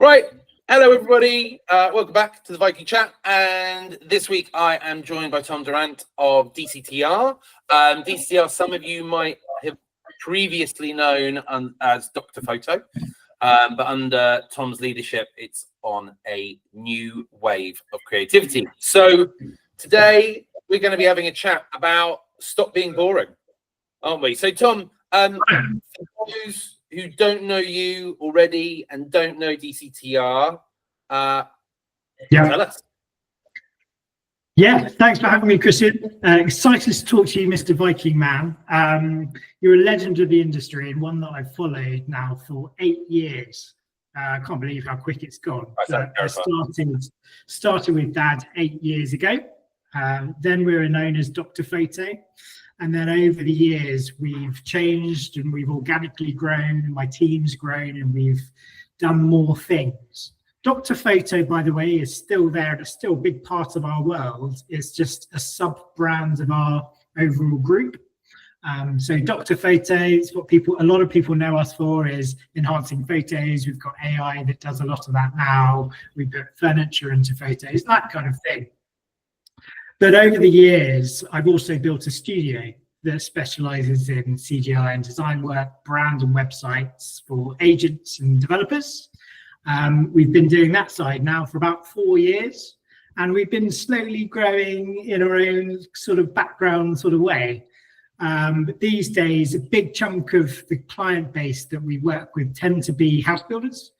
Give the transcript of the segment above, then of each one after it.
Right. Hello, everybody. Welcome back to the Viking Chat. And this week I am joined by Tom Durrant of DCTR. DCTR, some of you might have previously known as Dr. Photo, but under Tom's leadership, it's on a new wave of creativity. So today we're going to be having a chat about stop being boring, aren't we? So, Tom, for those who don't know you already and don't know DCTR, tell us. Yeah, thanks for having me, Kristjan. Excited to talk to you, Mr. Viking Man. You're a legend of the industry and one that I've followed now for 8 years. I can't believe how quick it's gone. I started with Dad 8 years ago. Then we were known as Dr. Photo. And then over the years, we've changed and we've organically grown, and my team's grown, and we've done more things. Dr. Photo, by the way, is still there. It's still a big part of our world. It's just a sub-brand of our overall group. So Dr. Photo is what a lot of people know us for, is enhancing photos. We've got AI that does a lot of that now. We put furniture into photos, that kind of thing. But over the years, I've also built a studio that specializes in CGI and design work, brand and websites for agents and developers. We've been doing that side now for about 4 years, and we've been slowly growing in our own sort of background sort of way. But these days, a big chunk of the client base that we work with tend to be house builders.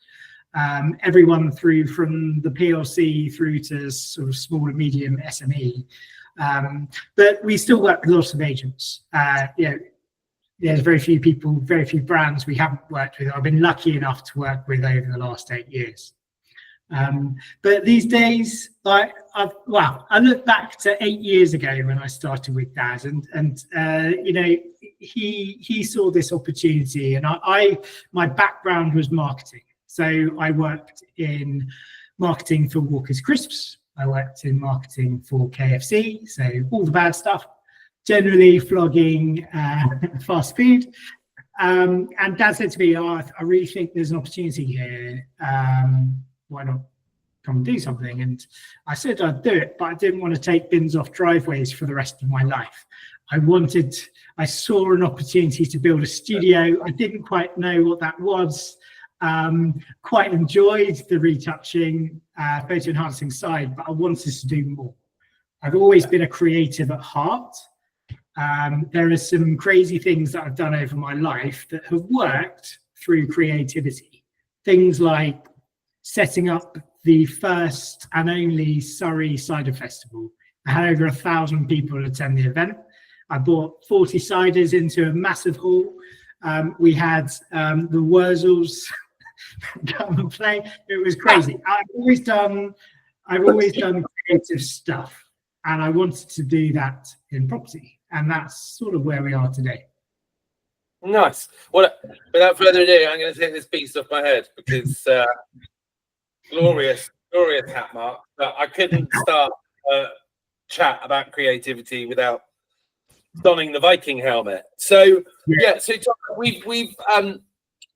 Everyone through from the PLC through to sort of small and medium SME. But we still work with lots of agents. There's very few people, very few brands we haven't worked with. I've been lucky enough to work with over the last 8 years. But these days, I look back to 8 years ago when I started with Dad, and he saw this opportunity, and my background was marketing. So I worked in marketing for Walker's Crisps. I worked in marketing for KFC, so all the bad stuff, generally flogging fast food. And Dad said to me, I really think there's an opportunity here. Why not come and do something? And I said I'd do it, but I didn't want to take bins off driveways for the rest of my life. I saw an opportunity to build a studio. I didn't quite know what that was. Quite enjoyed the retouching, photo enhancing side, but I wanted to do more. I've always been a creative at heart. There are some crazy things that I've done over my life that have worked through creativity. Things like setting up the first and only Surrey Cider Festival. I had over 1,000 people attend the event. I brought 40 ciders into a massive hall. We had the Wurzels come and play. It was crazy. I've always done creative stuff, and I wanted to do that in property, and that's sort of where we are today. Nice. Well, without further ado, I'm going to take this piece off my head because glorious hat mark. But I couldn't start a chat about creativity without donning the Viking helmet. So so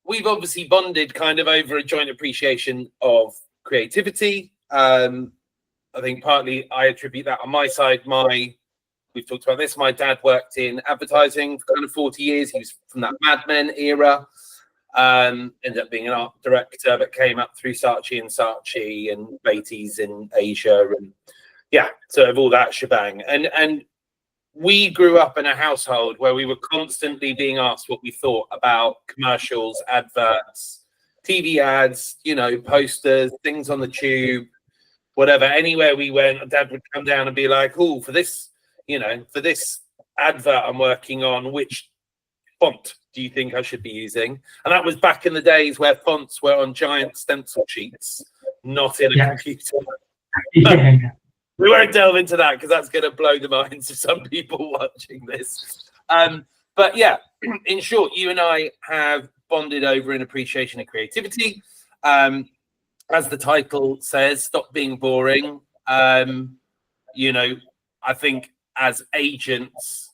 we've obviously bonded kind of over a joint appreciation of creativity. I think partly I attribute that on my side. We've talked about this. My dad worked in advertising for kind of 40 years. He was from that Mad Men era. Ended up being an art director, but came up through Saatchi and Beatty's in Asia, and sort of all that shebang. And we grew up in a household where we were constantly being asked what we thought about commercials, adverts, TV ads, posters, things on the tube, whatever. Anywhere we went, Dad would come down and be like, "Oh, for this advert I'm working on, which font do you think I should be using?" And that was back in the days where fonts were on giant stencil sheets, not in a computer. We won't delve into that because that's going to blow the minds of some people watching this. But in short, you and I have bonded over an appreciation of creativity. As the title says, stop being boring. I think as agents,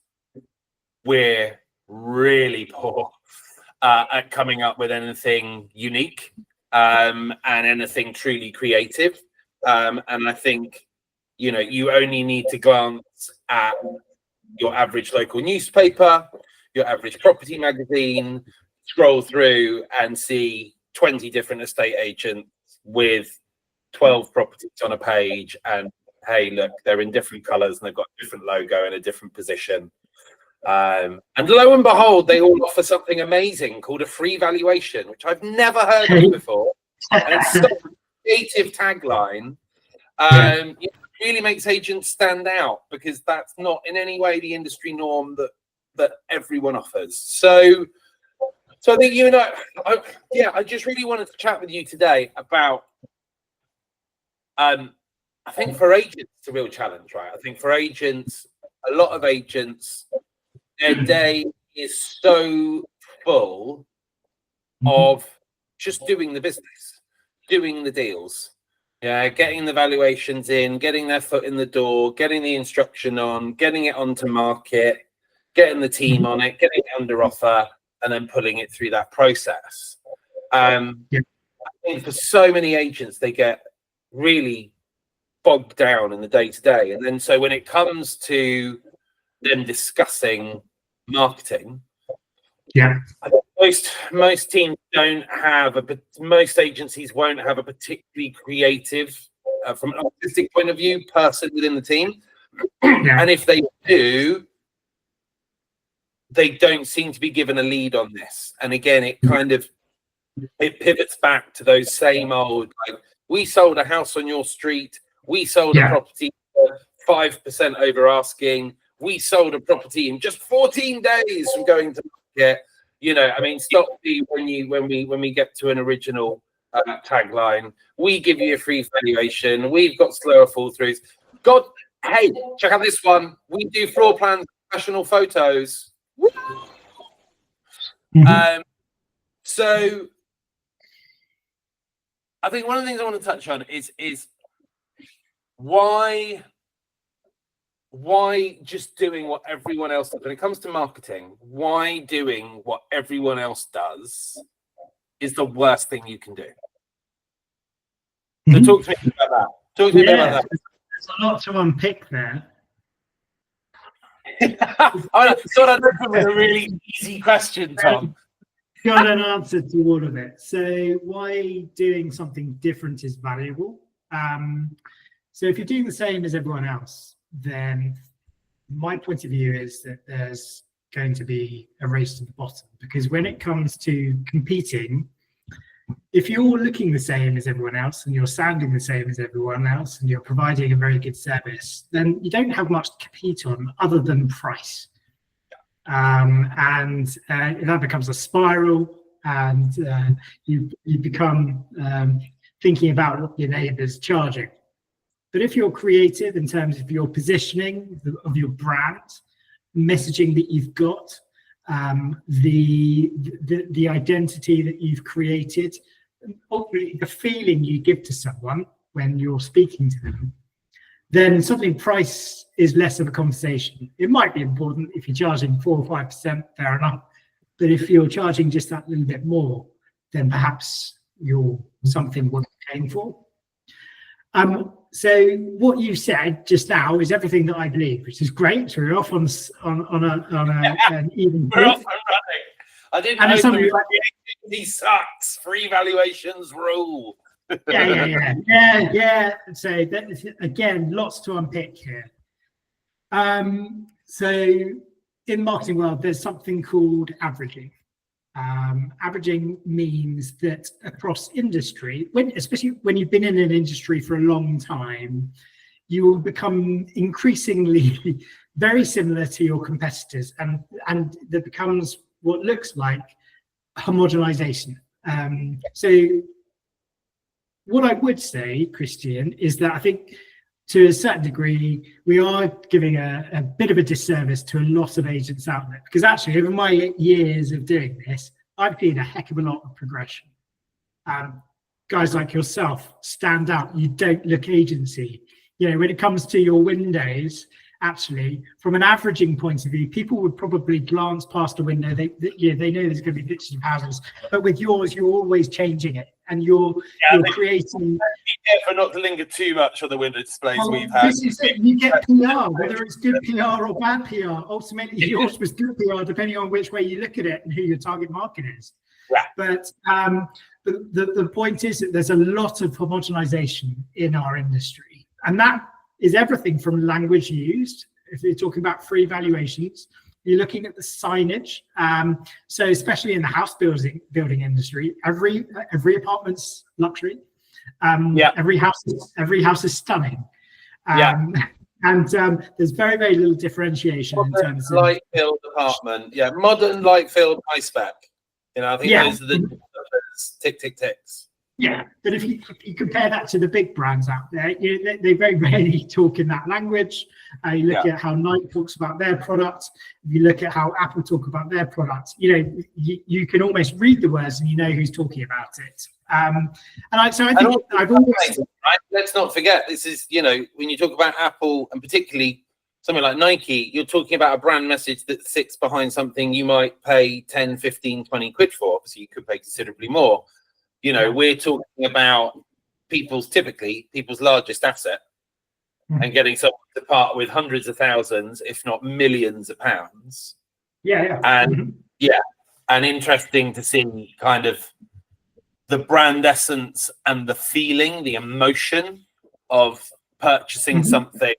we're really poor at coming up with anything unique. and anything truly creative. And I think, you know, you only need to glance at your average local newspaper, your average property magazine, scroll through and see 20 different estate agents with 12 properties on a page, and hey, look, they're in different colors and they've got a different logo in a different position. And lo and behold, they all offer something amazing called a free valuation, which I've never heard of before. And it's such a creative tagline. It really makes agents stand out, because that's not in any way the industry norm that everyone offers. So I think, you know, I just really wanted to chat with you today about, I think for agents, it's a real challenge, right? I think for agents, a lot of agents, their day is so full of just doing the business, doing the deals, getting the valuations in, getting their foot in the door, getting the instruction on, getting it onto market, getting the team on it, getting it under offer, and then pulling it through that process. I think for so many agents, they get really bogged down in the day-to-day. And then so when it comes to them discussing marketing, I think most teams don't have most agencies won't have a particularly creative, from an artistic point of view, person within the team. And if they do, they don't seem to be given a lead on this. And again, it pivots back to those same old, like, we sold a house on your street, we sold a property for 5% over asking, we sold a property in just 14 days from going to market. You know, I mean, stop me when we get to an original tagline. We give you a free valuation. We've got slower fall throughs. God, hey, check out this one. We do floor plans, professional photos. So I think one of the things I want to touch on is why just doing what everyone else does when it comes to marketing. Why doing what everyone else does is the worst thing you can do. So talk to me about that. Talk to me about that. There's a lot to unpick there. I thought I'd open with a really easy question, Tom. Got an answer to all of it. So why doing something different is valuable. So if you're doing the same as everyone else, then my point of view is that there's going to be a race to the bottom, because when it comes to competing, if you're looking the same as everyone else and you're sounding the same as everyone else and you're providing a very good service, then you don't have much to compete on other than price. And that becomes a spiral, and you become thinking about what your neighbour's charging. But if you're creative in terms of your positioning of your brand, messaging that you've got, the identity that you've created, ultimately the feeling you give to someone when you're speaking to them, then suddenly price is less of a conversation. It might be important if you're charging 4 or 5%, fair enough. But if you're charging just that little bit more, then perhaps you're something worth paying for. So what you said just now is everything that I believe, which is great. So we're off on an even. We're off and running. I didn't know he sucks. Free valuations rule. Yeah. So that, again, lots to unpick here. So in the marketing world, there's something called averaging. Averaging means that across industry, especially when you've been in an industry for a long time, you will become increasingly very similar to your competitors, and there becomes what looks like homogenization. So what I would say, Kristjan, is that I think to a certain degree, we are giving a bit of a disservice to a lot of agents out there, because actually over my years of doing this, I've seen a heck of a lot of progression. Guys like yourself stand out. You don't look agency. You know, when it comes to your windows, actually, from an averaging point of view, people would probably glance past a window. They know there's going to be pictures of houses, but with yours, you're always changing it. and you're creating. Be careful not to linger too much on the window displays we've had. This is it. You get PR, whether it's good PR or bad PR. Ultimately, yours was good PR, depending on which way you look at it and who your target market is. Yeah. But the point is that there's a lot of homogenization in our industry, and that is everything from language used. If you're talking about free valuations, you're looking at the signage. So especially in the house building industry, every apartment's luxury. Every house is stunning. And there's very, very little differentiation modern, in terms of light-filled apartment. Yeah, modern, light-filled, high spec. You know, I think those are the ticks. Yeah, but if you compare that to the big brands out there, they very rarely talk in that language. You look at how Nike talks about their product. If you look at how Apple talk about their product, you can almost read the words and you know who's talking about it. I think I've always. Right? Let's not forget, this is, when you talk about Apple and particularly something like Nike, you're talking about a brand message that sits behind something you might pay 10, 15, 20 quid for. Obviously, you could pay considerably more. We're talking about people's largest asset and getting someone to part with hundreds of thousands, if not millions of pounds. And interesting to see kind of the brand essence and the feeling, the emotion of purchasing something.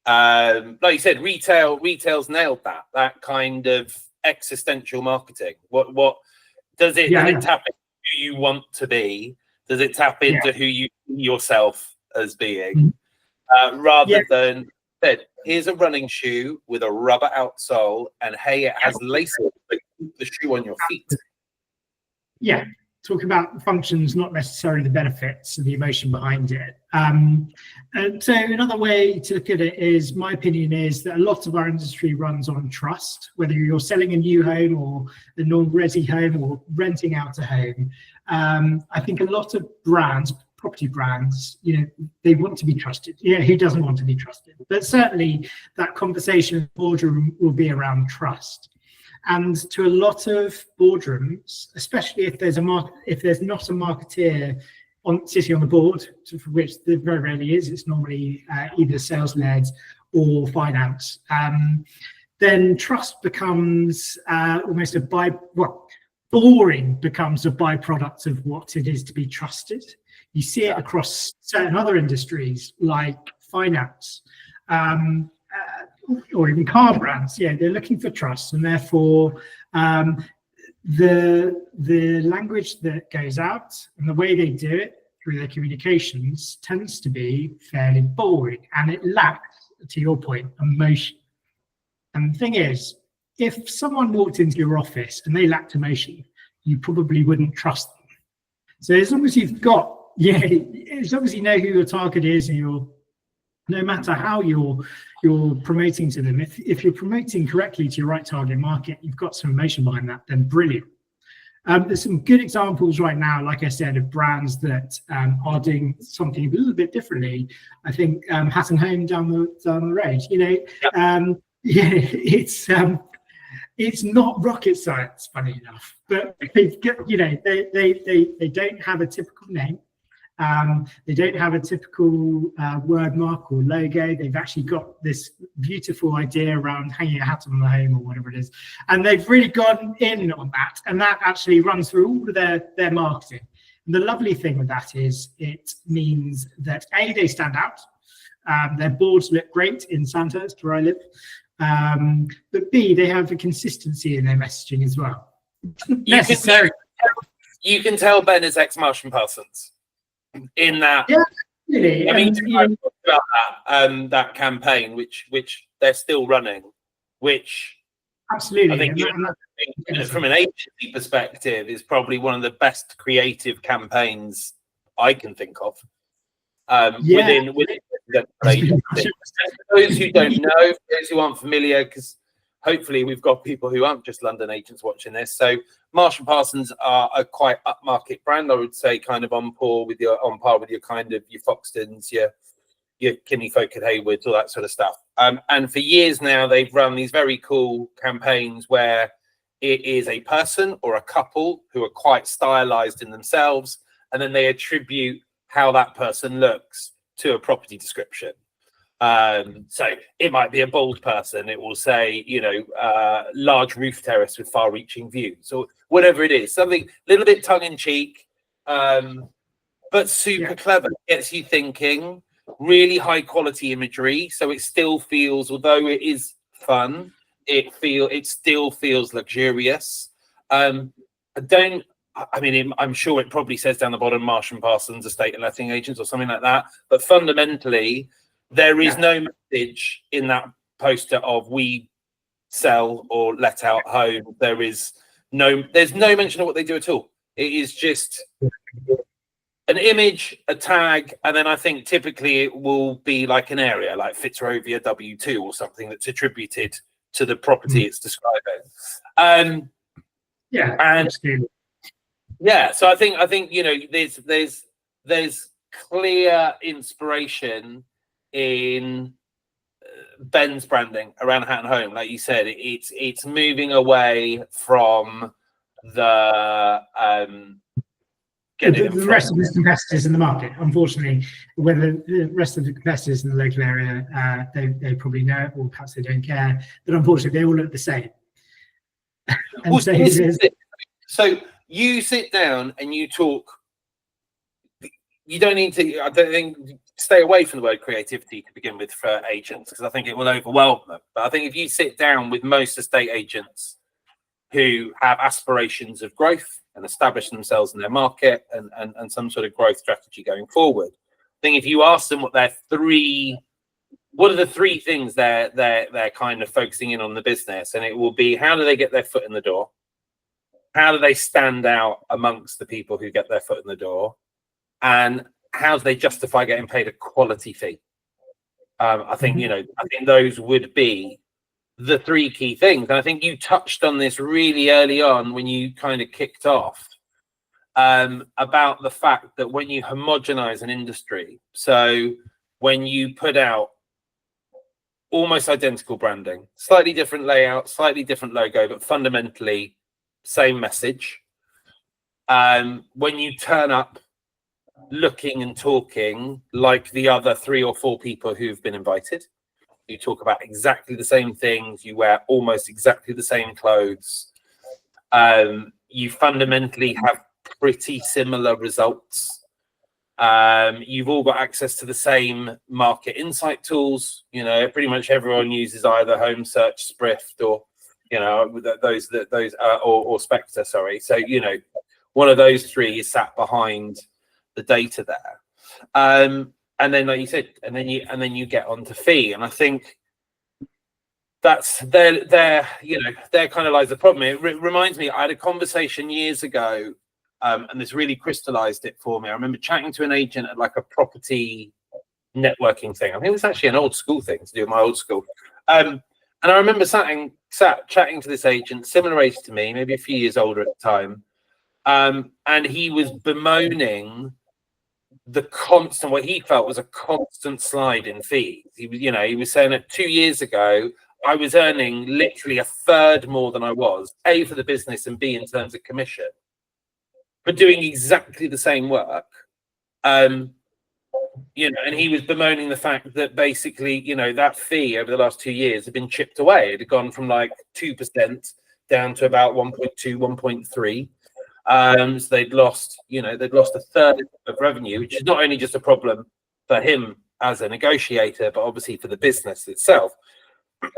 Like you said, retail's nailed that kind of existential marketing. What does it, does it tap into who you want to be? Does it tap into who you see yourself as being? Rather than said, here's a running shoe with a rubber outsole, and hey, it has laces that keep the shoe on your feet. Yeah, talk about the functions, not necessarily the benefits and the emotion behind it. And so another way to look at it is, my opinion is that a lot of our industry runs on trust, whether you're selling a new home or a non-resi home or renting out a home. I think a lot of brands, property brands, they want to be trusted. Who doesn't want to be trusted? But certainly that conversation in the boardroom will be around trust. And to a lot of boardrooms, especially if there's not a marketeer sitting on the board, for which there very rarely is, it's normally either sales led or finance. Then trust becomes almost boring becomes a byproduct of what it is to be trusted. You see it across certain other industries like finance. Or even car brands, they're looking for trust, and therefore the language that goes out and the way they do it through their communications tends to be fairly boring, and it lacks, to your point, emotion. And the thing is, if someone walked into your office and they lacked emotion, you probably wouldn't trust them. So as long as you've got, as long as you know who your target is, and no matter how you're promoting to them, if you're promoting correctly to your right target market, you've got some emotion behind that, then brilliant. There's some good examples right now, like I said, of brands that are doing something a little bit differently. I think Hatton Home down the road, it's not rocket science, funny enough, but they don't have a typical name. They don't have a typical word mark or logo. They've actually got this beautiful idea around hanging a hat on the home or whatever it is. And they've really gone in on that. And that actually runs through all of their marketing. And the lovely thing with that is it means that A, they stand out. Their boards look great in Sandhurst, where I live. But B, they have a consistency in their messaging as well. You can tell Ben is ex-Marsh & Parsons. In that, really. I mean, I talked about that campaign, which they're still running, which absolutely, I think from an agency perspective is probably one of the best creative campaigns I can think of. Within the agency. Those who don't know, those who aren't familiar, because hopefully we've got people who aren't just London agents watching this. So Marsh & Parsons are a quite upmarket brand, I would say, kind of on par with your kind of your Foxtons, your Kinney Folk at Haywoods, all that sort of stuff. And for years now, they've run these very cool campaigns where it is a person or a couple who are quite stylized in themselves, and then they attribute how that person looks to a property description. So it might be a bold person. It will say, large roof terrace with far-reaching views, or whatever it is. Something a little bit tongue-in-cheek, but super clever. Gets you thinking. Really high-quality imagery, so it still feels, although it is fun, it still feels luxurious. I'm sure it probably says down the bottom Marsh and Parsons estate and letting agents or something like that, but fundamentally there is no message in that poster of we sell or let out home. There's no mention of what they do at all. It is just an image, a tag, and then I think typically it will be like an area like Fitzrovia W2 or something that's attributed to the property it's describing. So I think there's clear inspiration in Ben's branding around Hatton Home. Like you said, it's moving away from the rest of the competitors in the market. Unfortunately, whether the rest of the competitors in the local area, they probably know it, or perhaps they don't care, but unfortunately they all look the same. So you sit down and you talk. You don't need to, I don't think, stay away from the word creativity to begin with for agents, because I think it will overwhelm them. But I think if you sit down with most estate agents who have aspirations of growth and establish themselves in their market and some sort of growth strategy going forward, I think if you ask them what are the three things they're kind of focusing in on the business, and it will be, how do they get their foot in the door? How do they stand out amongst the people who get their foot in the door? And how do they justify getting paid a quality fee? I think those would be the three key things. And I think you touched on this really early on when you kind of kicked off about the fact that when you homogenize an industry, so when you put out almost identical branding, slightly different layout, slightly different logo, but fundamentally same message. When you turn up looking and talking like the other 3 or 4 people who've been invited, you talk about exactly the same things, you wear almost exactly the same clothes, you fundamentally have pretty similar results, you've all got access to the same market insight tools. Pretty much everyone uses either Home Search, Sprift, or or Spectre, sorry. So one of those 3 is sat behind the data there, and then, like you said, and then you get onto fee, and I think that's there kind of lies the problem. It reminds me, I had a conversation years ago, and this really crystallized it for me. I remember chatting to an agent at like a property networking thing. I think it was actually an old school thing to do with my old school, and I remember chatting to this agent, similar age to me, maybe a few years older at the time, and he was bemoaning what he felt was a constant slide in fees. He was saying that 2 years ago I was earning literally a third more than I was, A, for the business, and B, in terms of commission, for doing exactly the same work. And he was bemoaning the fact that basically, that fee over the last 2 years had been chipped away. It had gone from like 2% down to about 1.2, 1.3. So they'd lost a third of revenue, which is not only just a problem for him as a negotiator, but obviously for the business itself.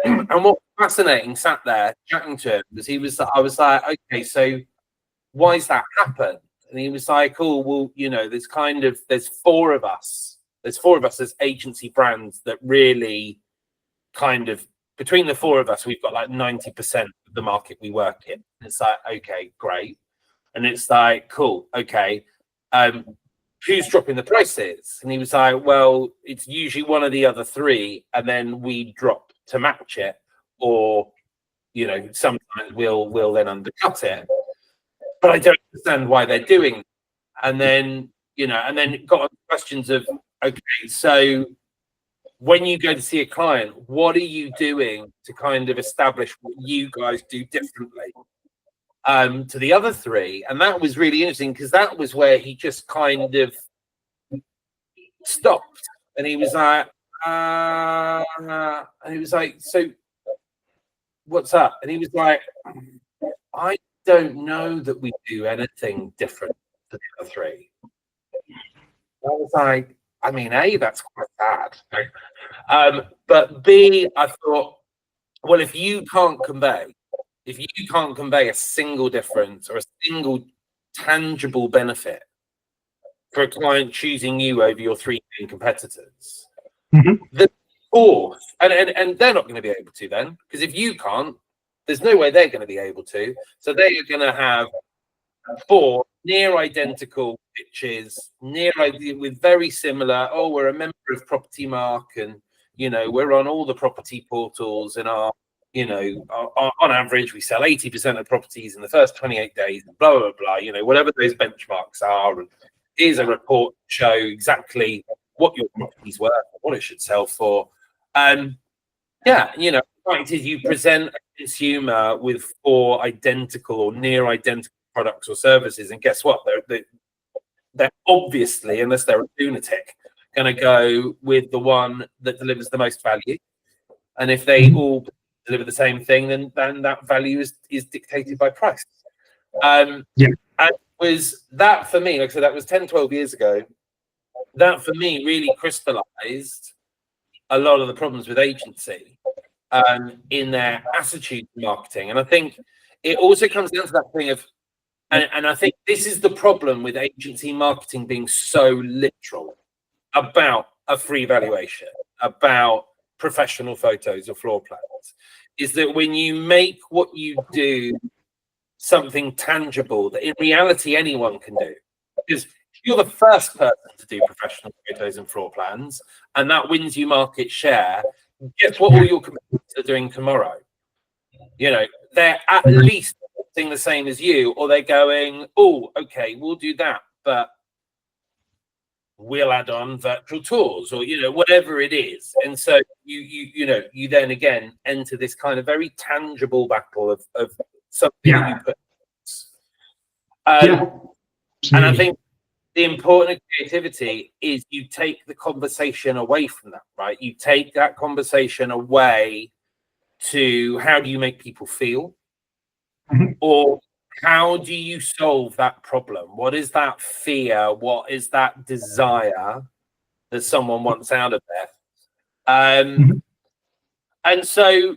And what was fascinating, sat there chatting to him, was I was like, okay, so why's that happened? And he was like, oh, well, there's 4 of us. There's 4 of us as agency brands that really kind of, between the 4 of us, we've got like 90% of the market we work in. And it's like, okay, great. And it's like, cool, okay, who's dropping the prices? And he was like, well, it's usually one of the other 3, and then we drop to match it, or sometimes we'll then undercut it. But I don't understand why they're doing that. And then got on questions of, okay, so when you go to see a client, what are you doing to kind of establish what you guys do differently? to the other three. And that was really interesting because that was where he just kind of stopped and he was like, so what's up? And he was like, I don't know that we do anything different to the other three. I was like, I mean, A, that's quite bad. But B, I thought, well, if you can't convey a single difference or a single tangible benefit for a client choosing you over your three main competitors, the fourth, and they're not going to be able to then, because if you can't, there's no way they're going to be able to. So they are going to have four near identical pitches, with very similar, oh, we're a member of Property Mark, and we're on all the property portals, and on average we sell 80% of properties in the first 28 days, and blah blah blah, whatever those benchmarks are, and here's a report to show exactly what your property's worth, what it should sell for. The fact is, you present a consumer with four identical or near identical products or services, and guess what? They're obviously, unless they're a lunatic, going to go with the one that delivers the most value. And if they all deliver the same thing, then that value is dictated by price. And was that for me, like I said, that was 10, 12 years ago. That for me really crystallized a lot of the problems with agency in their attitude to marketing. And I think it also comes down to that thing of, and I think this is the problem with agency marketing being so literal about a free valuation, about professional photos or floor plans, is that when you make what you do something tangible that in reality anyone can do, because you're the first person to do professional photos and floor plans, and that wins you market share. Guess what all your competitors are doing tomorrow? They're at least doing the same as you, or they're going, oh, okay, we'll do that, but we'll add on virtual tours, or whatever it is. And so you then again enter this kind of very tangible battle of something that you put. And I think the importance of creativity is you take the conversation away from that, right? You take that conversation away to how do you make people feel, or how do you solve that problem? What is that fear? What is that desire that someone wants out of there? And so,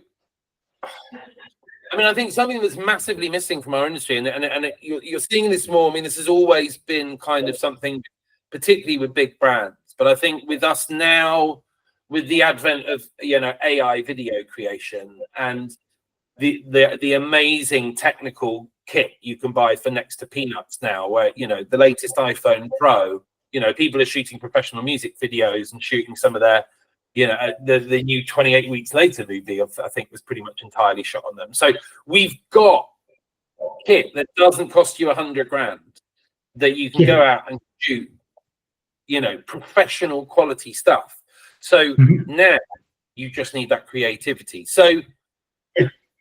I mean, I think something that's massively missing from our industry, and you're seeing this more. I mean, this has always been kind of something, particularly with big brands. But I think with us now, with the advent of AI video creation and the amazing technical kit you can buy for next to peanuts now, where the latest iPhone Pro, people are shooting professional music videos and shooting some of their the new 28 Weeks Later movie, I think, was pretty much entirely shot on them. So we've got kit that doesn't cost you $100,000 that you can go out and shoot, professional quality stuff. So now you just need that creativity. So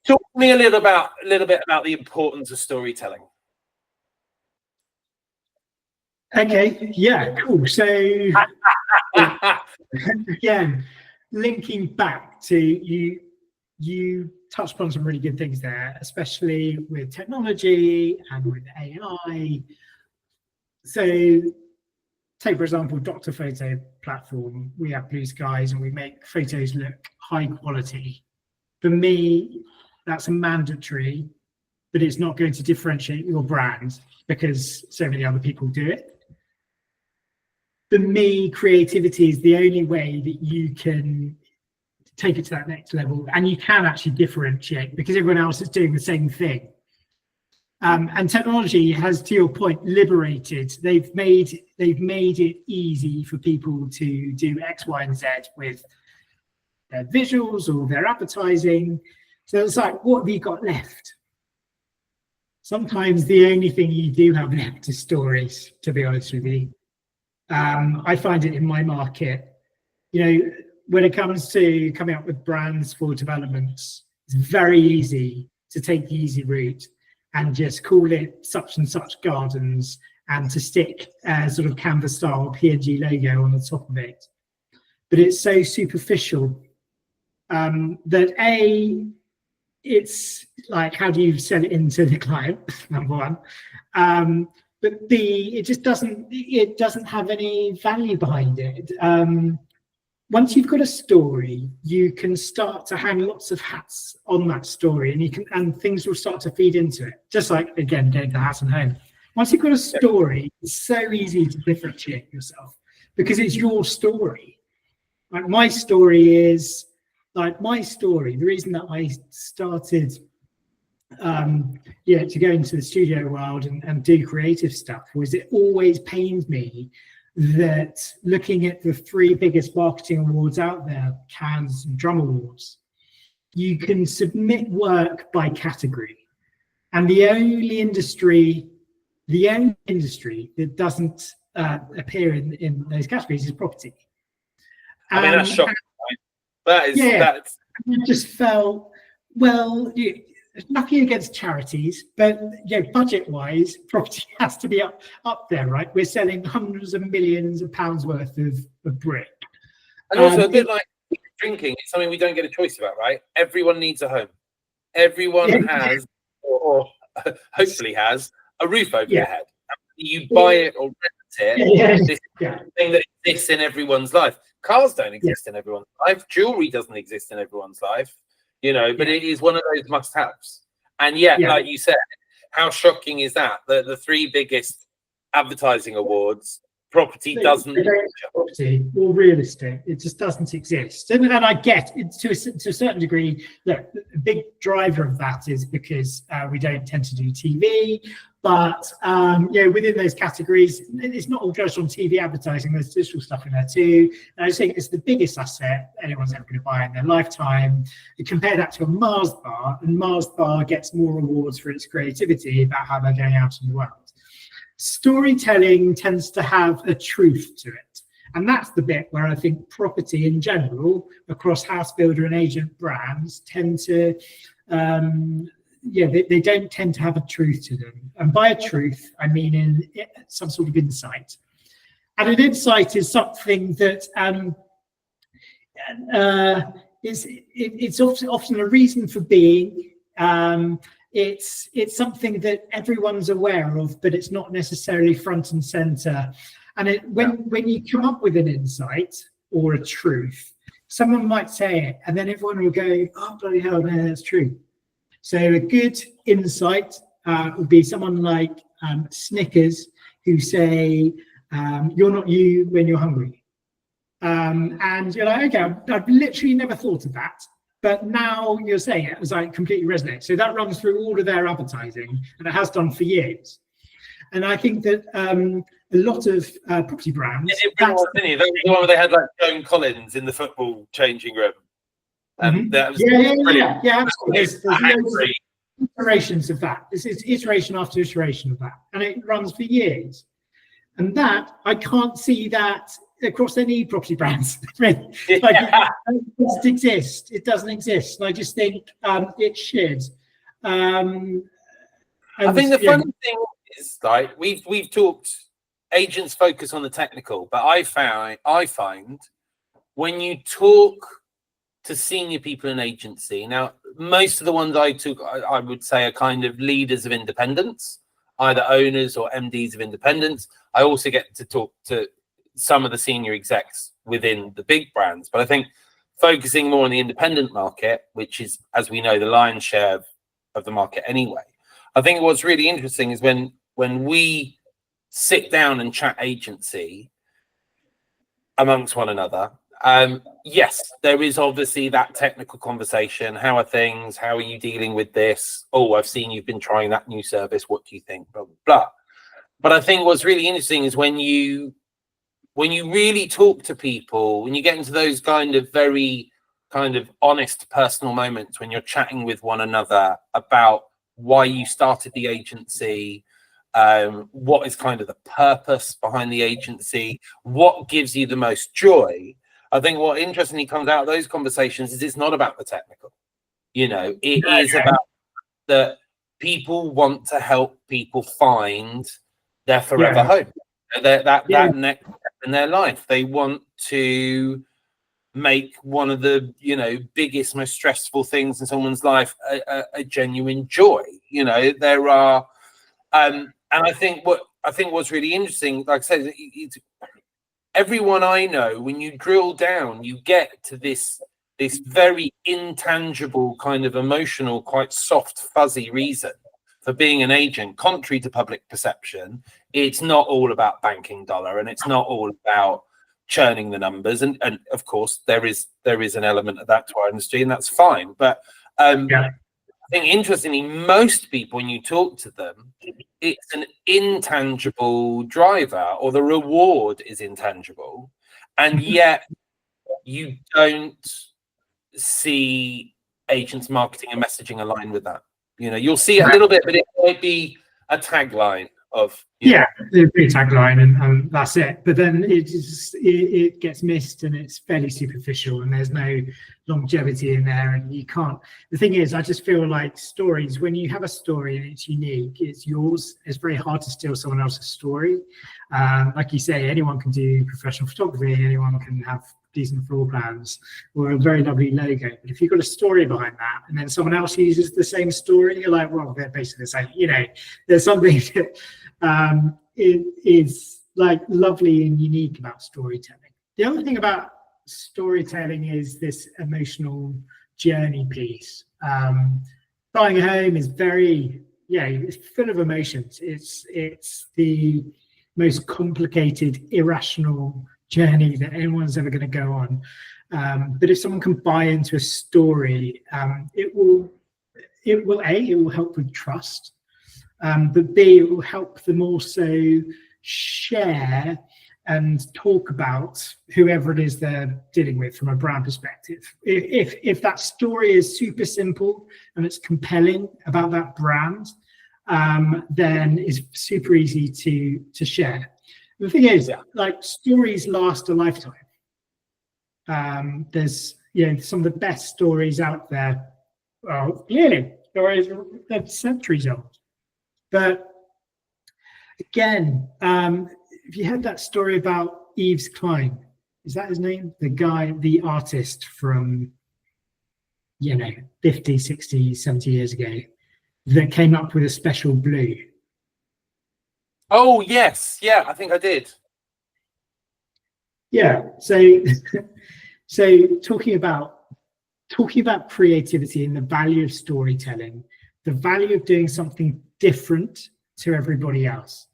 talk to me a little bit about the importance of storytelling. Okay, yeah, cool. So again, linking back to you touched upon some really good things there, especially with technology and with AI. So take, for example, Dr. Photo platform. We have blue skies and we make photos look high quality. For me, that's a mandatory, but it's not going to differentiate your brand because so many other people do it. For me, creativity is the only way that you can take it to that next level, and you can actually differentiate because everyone else is doing the same thing. And technology has, to your point, liberated. They've made it easy for people to do X, Y, and Z with their visuals or their advertising. So it's like, what have you got left? Sometimes the only thing you do have left is stories, to be honest with you. I find it in my market, when it comes to coming up with brands for developments, it's very easy to take the easy route and just call it such and such gardens, and to stick a sort of canvas style PNG logo on the top of it. But it's so superficial that it's like, how do you sell it into the client? Number one. But B, it doesn't have any value behind it. Once you've got a story, you can start to hang lots of hats on that story, and things will start to feed into it. Just like, again, getting the hat and home. Once you've got a story, it's so easy to differentiate yourself because it's your story. Like my story is the reason that I started to go into the studio world and do creative stuff was it always pained me that looking at the 3 biggest marketing awards out there, Cannes and Drum Awards, you can submit work by category, and the only industry that doesn't appear in those categories is property. I mean, that's shocking, right? That's. I just felt, well, nothing against charities, but budget-wise, property has to be up there, right? We're selling hundreds of millions of pounds worth of brick. And also a bit like drinking, it's something we don't get a choice about, right? Everyone needs a home. Everyone has, or hopefully has, a roof over their head. You buy it or rent it. This thing that exists in everyone's life. Cars don't exist in everyone's life. Jewelry doesn't exist in everyone's life. But it is one of those must-haves. And yet, like you said, how shocking is that? The 3 biggest advertising awards, property doesn't. Property or real estate, it just doesn't exist. And I get it to a certain degree. Look, a big driver of that is because we don't tend to do TV. But within those categories, it's not all just on TV advertising. There's digital stuff in there too. And I just think it's the biggest asset anyone's ever going to buy in their lifetime. You compare that to a Mars bar, and Mars bar gets more awards for its creativity about how they're going out in the world. Storytelling tends to have a truth to it. And that's the bit where I think property in general, across house builder and agent brands, tend to they don't tend to have a truth to them. And by a truth, I mean in some sort of insight. And an insight is something that it's often a reason for being. It's something that everyone's aware of, but it's not necessarily front and center. And when you come up with an insight or a truth, someone might say it, and then everyone will go, "Oh, bloody hell, no, that's true." So a good insight would be someone like Snickers, who say, "You're not you when you're hungry." And you're like, okay, I've literally never thought of that. But now you're saying it, as I completely resonate. So that runs through all of their advertising, and it has done for years. And I think that a lot of property brands. That was the one where they had like Joan Collins in the football changing room. And that was absolutely. There's iterations of that. It's iteration after iteration of that, and it runs for years. And that I can't see that across any property brands. It doesn't exist. It doesn't exist. And I just think it should. I think the funny thing is, like we've talked, agents focus on the technical, but I find when you talk to senior people in agency, now most of the ones I took, I would say, are kind of leaders of independents, either owners or MDs of independents. I also get to talk to some of the senior execs within the big brands, but I think focusing more on the independent market, which is, as we know, the lion's share of the market anyway. I think what's really interesting is when we sit down and chat agency amongst one another, yes, there is obviously that technical conversation. How are things? How are you dealing with this? Oh, I've seen you've been trying that new service. What do you think? Blah, blah, blah. But I think what's really interesting is when you really talk to people, when you get into those kind of very kind of honest personal moments when you're chatting with one another about why you started the agency, what is kind of the purpose behind the agency, what gives you the most joy. I think what interestingly comes out of those conversations is it's not about the technical. It is about that people want to help people find their forever home, that next step in their life. They want to make one of the biggest, most stressful things in someone's life a genuine joy. There are and I think what's really interesting, like I said, everyone I know, when you drill down, you get to this very intangible kind of emotional, quite soft, fuzzy reason for being an agent. Contrary to public perception, it's not all about banking dollar, and it's not all about churning the numbers. And of course, there is an element of that to our industry, and that's fine. But I think, interestingly, most people, when you talk to them, it's an intangible driver, or the reward is intangible, and yet you don't see agents marketing and messaging align with that. You'll see it a little bit, but it might be a tagline of the big tagline, and that's it. But then it gets missed, and it's fairly superficial, and there's no longevity in there, and you can't. The thing is, I just feel like stories, when you have a story and it's unique, it's yours, it's very hard to steal someone else's story. Like you say, anyone can do professional photography, anyone can have decent floor plans or a very lovely logo, but if you've got a story behind that and then someone else uses the same story, you're like, well, they're basically the same. There's something that is like lovely and unique about storytelling. The other thing about storytelling is this emotional journey piece. Buying a home is it's full of emotions. It's the most complicated, irrational journey that anyone's ever going to go on. But if someone can buy into a story, it will help with trust. But B, it will help them also share and talk about whoever it is they're dealing with from a brand perspective. If that story is super simple and it's compelling about that brand, then it's super easy to share. The thing is, like, stories last a lifetime. There's some of the best stories out there. Well, clearly, stories are centuries old. But again, if you had that story about Yves Klein, is that his name? The artist from 50, 60, 70 years ago that came up with a special blue. Oh yes, I think I did. So talking about creativity and the value of storytelling, the value of doing something different to everybody else.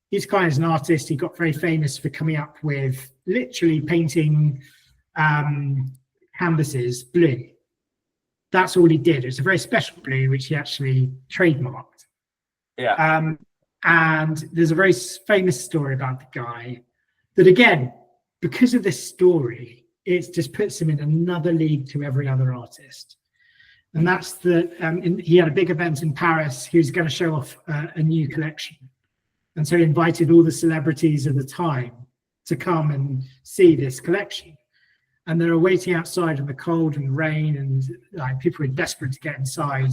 He's kind of an artist. He got very famous for coming up with literally painting canvases blue. That's all he did. It's a very special blue, which he actually trademarked. And there's a very famous story about the guy that, again, because of this story, it just puts him in another league to every other artist. And that's that he had a big event in Paris. He was going to show off a new collection. And so he invited all the celebrities of the time to come and see this collection. And they were waiting outside in the cold and rain, and like, people were desperate to get inside.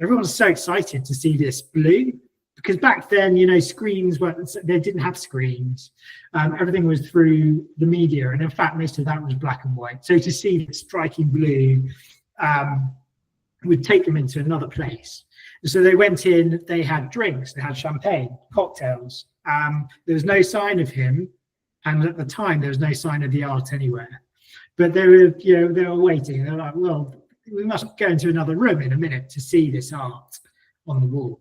Everyone was so excited to see this blue, because back then, screens they didn't have screens. Everything was through the media. And in fact, most of that was black and white. So to see the striking blue would take them into another place. And so they went in, they had drinks, they had champagne, cocktails. There was no sign of him. And at the time, there was no sign of the art anywhere. But they were waiting. They're like, well, we must go into another room in a minute to see this art on the wall.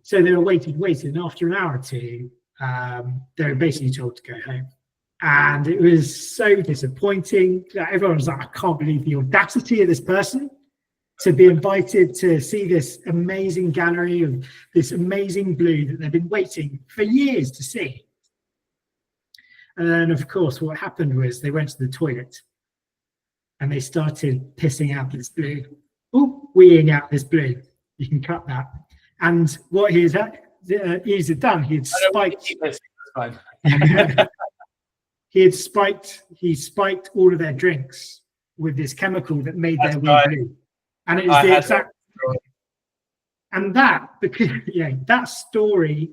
So they were waiting. And after an hour or two, they were basically told to go home. And it was so disappointing. Everyone was like, I can't believe the audacity of this person to be invited to see this amazing gallery of this amazing blue that they've been waiting for years to see. And then, of course, what happened was they went to the toilet and they started pissing out this blue. Weeing out this blue. You can cut that. And what he had done, he spiked all of their drinks with this chemical that made their wee blue. And it was the exact And that, because that story,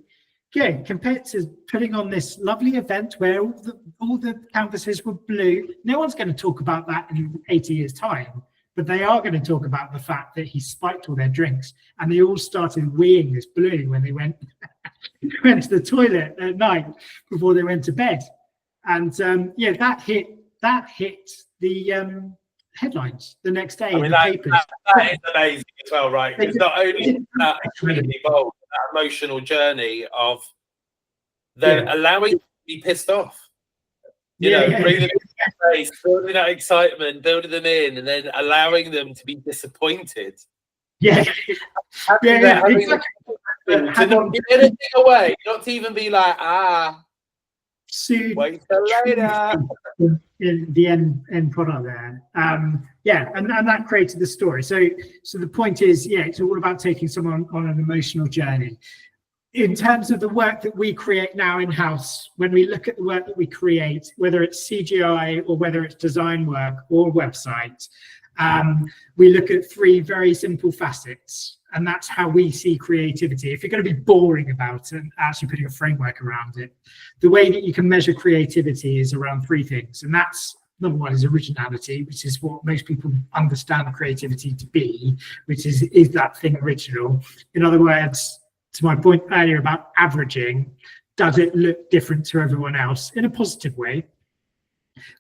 compared to putting on this lovely event where all the canvases were blue, no one's going to talk about that in 80 years' time. But they are going to talk about the fact that he spiked all their drinks, and they all started weeing this blue when they went to the toilet at night before they went to bed. And that hit the headlines the next day in the papers. That is amazing as well, right? Because not only is that extremely bold, that emotional journey of them allowing you to be pissed off. Bringing them into place, building that excitement, building them in, and then allowing them to be disappointed. Exactly. To not give anything away, not to even be like, soon, wait till later. In the end product there. And that created the story. So the point is, it's all about taking someone on an emotional journey. In terms of the work that we create now in-house, when we look at the work that we create, whether it's CGI or whether it's design work or website, we look at 3 very simple facets. And that's how we see creativity. If you're going to be boring about it and actually putting a framework around it, the way that you can measure creativity is around 3 things. And that's, number 1 is originality, which is what most people understand creativity to be, which is that thing original? In other words, to my point earlier about averaging, does it look different to everyone else in a positive way?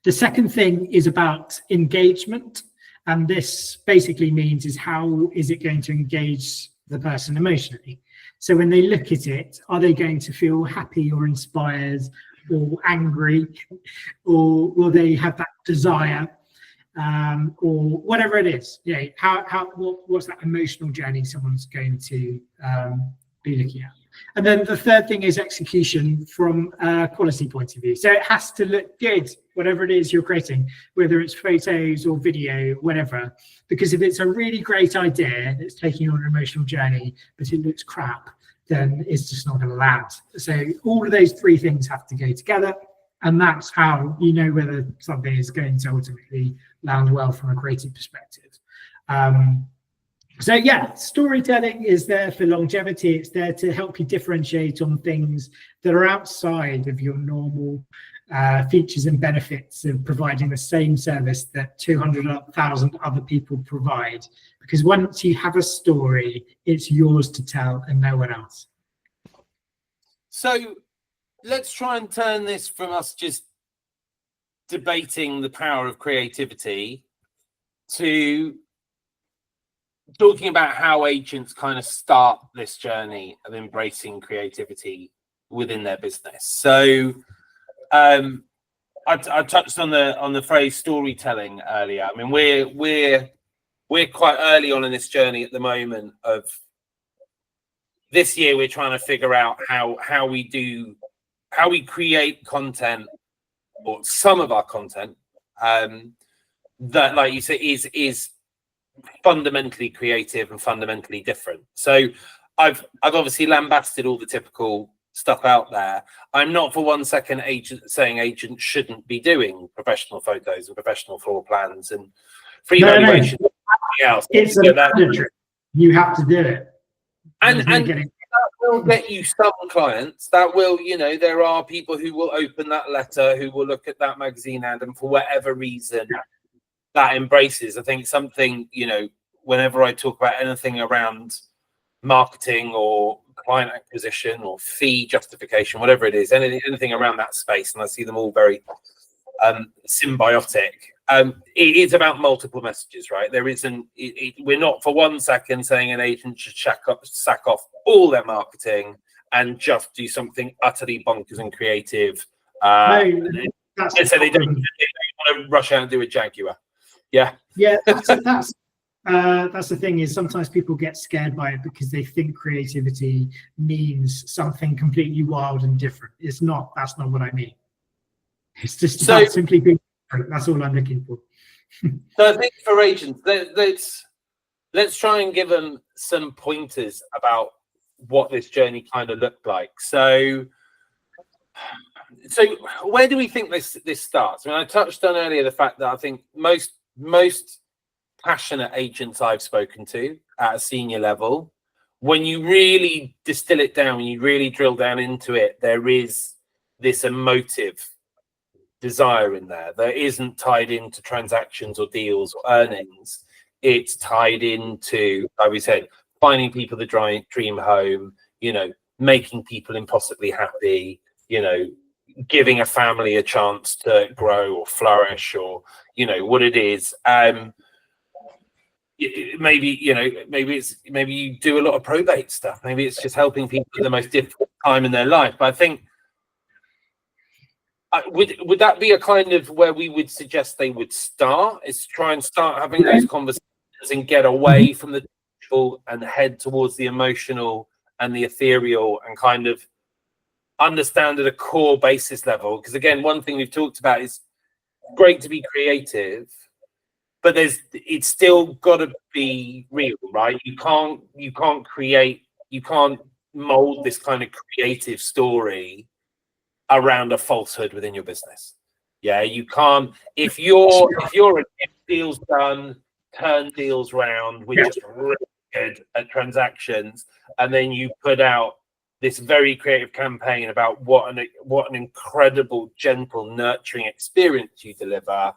The second thing is about engagement. And this basically means is how is it going to engage the person emotionally? So when they look at it, are they going to feel happy or inspired or angry, or will they have that desire, or whatever it is? What's that emotional journey someone's going to be looking at? And then the third thing is execution from a quality point of view. So it has to look good, whatever it is you're creating, whether it's photos or video, whatever. Because if it's a really great idea that's taking you on an emotional journey, but it looks crap, then it's just not going to land. So all of those 3 things have to go together. And that's how you know whether something is going to ultimately land well from a creative perspective. Storytelling is there for longevity. It's there to help you differentiate on things that are outside of your normal features and benefits of providing the same service that 200,000 other people provide. Because once you have a story, it's yours to tell and no one else. So let's try and turn this from us just debating the power of creativity to talking about how agents kind of start this journey of embracing creativity within their business. So I touched on the phrase storytelling earlier. I mean, we're quite early on in this journey at the moment. Of this year, we're trying to figure out how we create content, or some of our content that, like you say, is fundamentally creative and fundamentally different. So I've obviously lambasted all the typical stuff out there. I'm not for 1 second saying agents shouldn't be doing professional photos and professional floor plans and free valuations. Else. It's mandatory. You have to do it. And that will get you some clients. That will, there are people who will open that letter, who will look at that magazine ad, and for whatever reason that embraces. I think something, whenever I talk about anything around marketing or client acquisition or fee justification, whatever it is, anything around that space, and I see them all very symbiotic. It is about multiple messages, right? There isn't. We're not for 1 second saying an agent should sack off all their marketing and just do something utterly bonkers and creative. So they don't want to rush out and do a Jaguar. Yeah. That's the thing, is sometimes people get scared by it because they think creativity means something completely wild and different. It's not. That's not what I mean. It's just about simply being different. That's all I'm looking for. So I think for agents, let's try and give them some pointers about what this journey kind of looked like. So where do we think this starts? I mean, I touched on earlier the fact that I think most passionate agents I've spoken to at a senior level when you really distill it down, you really drill down into it, there is this emotive desire in there that isn't tied into transactions or deals or earnings. It's tied into, like we said, finding people the dream home, you know, making people impossibly happy, you know, giving a family a chance to grow or flourish, or, you know, what it is. Maybe, you know, maybe you do a lot of probate stuff. Maybe it's just helping people at the most difficult time in their life. But I think, would that be a kind of where we would suggest they would start? Is try and start having those conversations and get away from the digital and head towards the emotional and the ethereal, and kind of understand at a core basis level. Because again, one thing we've talked about is great to be creative, but it's still got to be real, right? You can't mold this kind of creative story around a falsehood within your business. Yeah, you can't. If you're a deals done, turn deals round, we're just really good at transactions, and then you put out this very creative campaign about what an incredible, gentle, nurturing experience you deliver,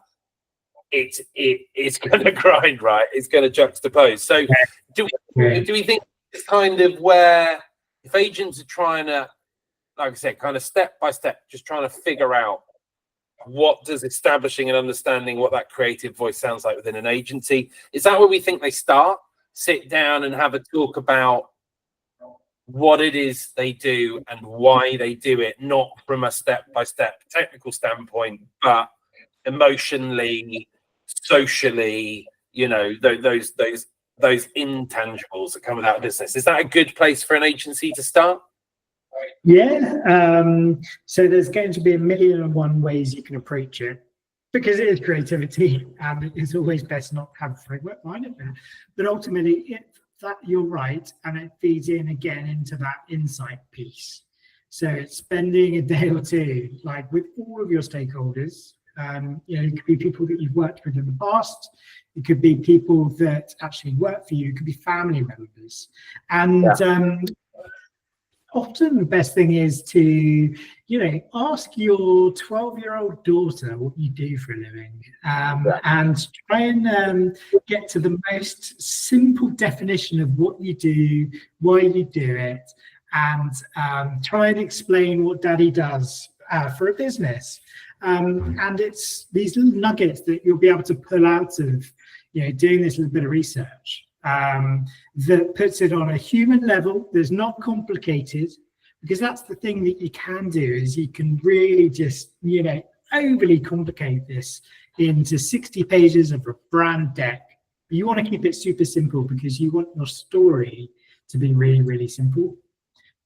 it's going to grind, right? It's going to juxtapose. So do we think it's kind of where, if agents are trying to, like I said, kind of step by step, just trying to figure out what does establishing and understanding what that creative voice sounds like within an agency, is that where we think they start? Sit down and have a talk about what it is they do and why they do it, not from a step-by-step technical standpoint, but emotionally, socially, you know, those intangibles that come with that business. Is that a good place for an agency to start? Yeah. So there's going to be 1,000,001 ways you can approach it, because it is creativity, and it's always best not to have a framework behind it. But ultimately, that you're right, and it feeds in again into that insight piece. So it's spending a day or two, like, with all of your stakeholders. You know, it could be people that you've worked with in the past. It could be people that actually work for you. It could be family members. And often the best thing is to, you know, ask your 12-year-old daughter what you do for a living, and try and get to the most simple definition of what you do, why you do it, and try and explain what daddy does for a business. And it's these little nuggets that you'll be able to pull out of, you know, doing this little bit of research, that puts it on a human level. There's not complicated, because that's the thing that you can do, is you can really just, you know, overly complicate this into 60 pages of a brand deck. But you want to keep it super simple, because you want your story to be really, really simple.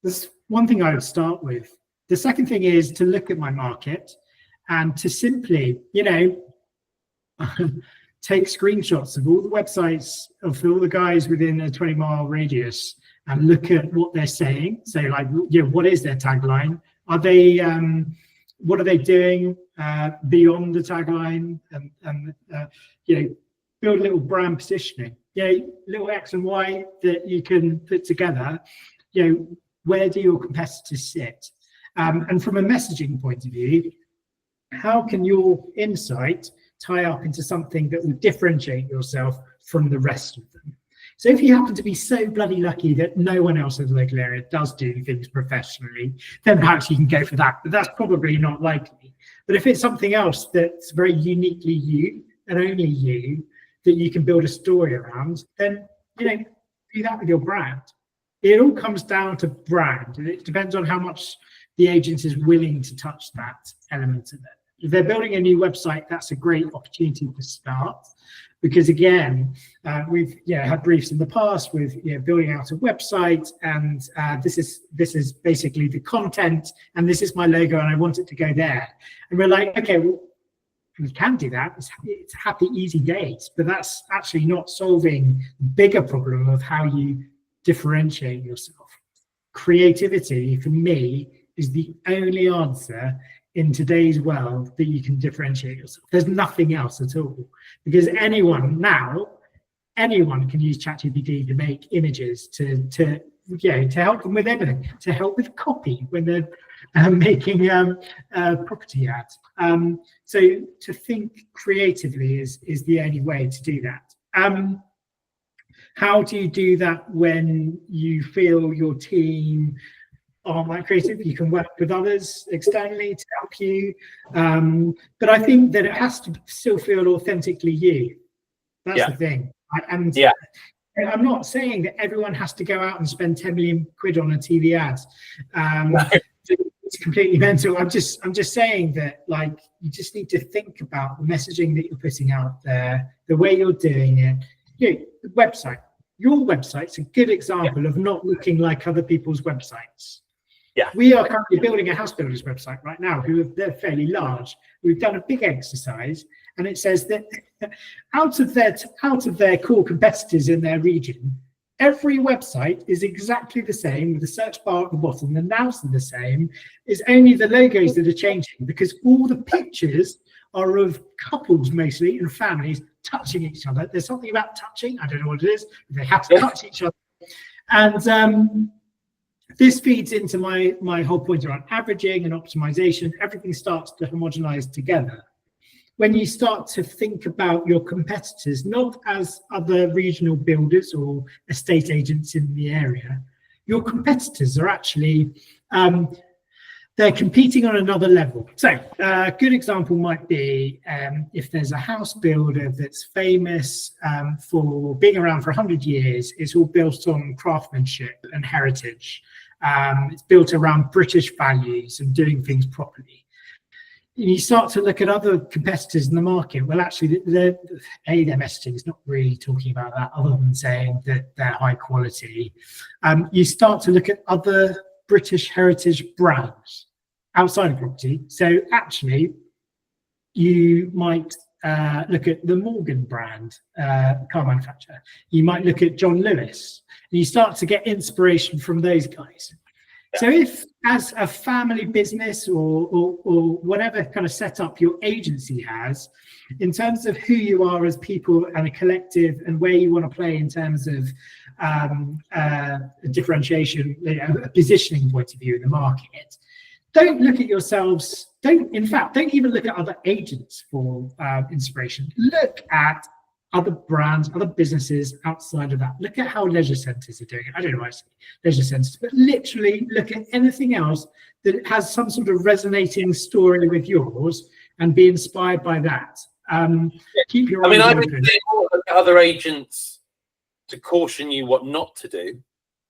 That's one thing I would start with. The second thing is to look at my market and to simply, you know, take screenshots of all the websites of all the guys within a 20-mile radius and look at what they're saying. So, like, you know, what is their tagline? Are they, what are they doing beyond the tagline? And you know, build a little brand positioning. You know, little X and Y that you can put together. You know, where do your competitors sit? And from a messaging point of view, how can your insight tie up into something that will differentiate yourself from the rest of them? So if you happen to be so bloody lucky that no one else in the local area does do things professionally, then perhaps you can go for that, but that's probably not likely. But if it's something else that's very uniquely you and only you, that you can build a story around, then, you know, do that with your brand. It all comes down to brand, and it depends on how much the agent is willing to touch that element of it. If they're building a new website, that's a great opportunity to start, because again, we've had briefs in the past with building out a website, and this is basically the content, and this is my logo, and I want it to go there. And we're like, okay, well, we can do that. It's happy, easy days, but that's actually not solving the bigger problem of how you differentiate yourself. Creativity, for me, is the only answer in today's world that you can differentiate yourself. There's nothing else at all, because anyone now anyone can use ChatGPT to make images to help them with everything, to help with copy when they're making property ads. So to think creatively is the only way to do that. How do you do that when you feel your team aren't that creative? You can work with others externally to help you, but I think that it has to still feel authentically you. That's the thing. And I'm not saying that everyone has to go out and spend 10 million quid on a TV ad. It's completely mental. I'm just saying that, like, you just need to think about the messaging that you're putting out there, the way you're doing it. The website. Your website's a good example of not looking like other people's websites. Yeah. We are currently building a house builder's website right now, they're fairly large. We've done a big exercise, and it says that out of their core competitors in their region, every website is exactly the same with the search bar at the bottom. The navs are the same. It's only the logos that are changing, because all the pictures are of couples mostly and families touching each other. There's something about touching. I don't know what it is. They have to touch each other. And this feeds into my whole point around averaging and optimization. Everything starts to homogenize together. When you start to think about your competitors, not as other regional builders or estate agents in the area, your competitors are actually, they're competing on another level. So a good example might be if there's a house builder that's famous for being around for 100 years, it's all built on craftsmanship and heritage. It's built around British values and doing things properly. And you start to look at other competitors in the market. Well, actually, their messaging is not really talking about that, other than saying that they're high quality. You start to look at other British heritage brands outside of property. So actually, you might look at the Morgan brand, car manufacturer. You might look at John Lewis. And you start to get inspiration from those guys. So if, as a family business or whatever kind of setup your agency has, in terms of who you are as people and a collective and where you want to play in terms of a differentiation, a positioning point of view in the market, don't look at yourselves, don't even look at other agents for inspiration. Look at other brands, other businesses outside of that. Look at how leisure centres are doing it. I don't know why I say leisure centres, but literally look at anything else that has some sort of resonating story with yours and be inspired by that. Keep your eyes open. I would say more look at other agents to caution you what not to do,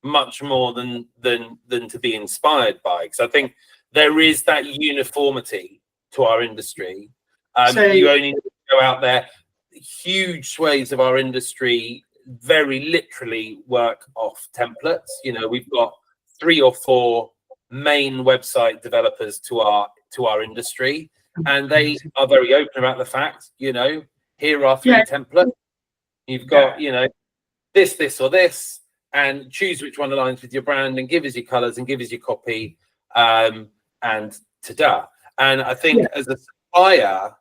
much more than to be inspired by. Because I think there is that uniformity to our industry. You only need to go out there. Huge swathes of our industry very literally work off templates. We've got 3 or 4 main website developers to our industry, and they are very open about the fact, here are 3 templates. You've got, this or this, and choose which one aligns with your brand, and give us your colors and give us your copy, and ta-da. And I think as a supplier,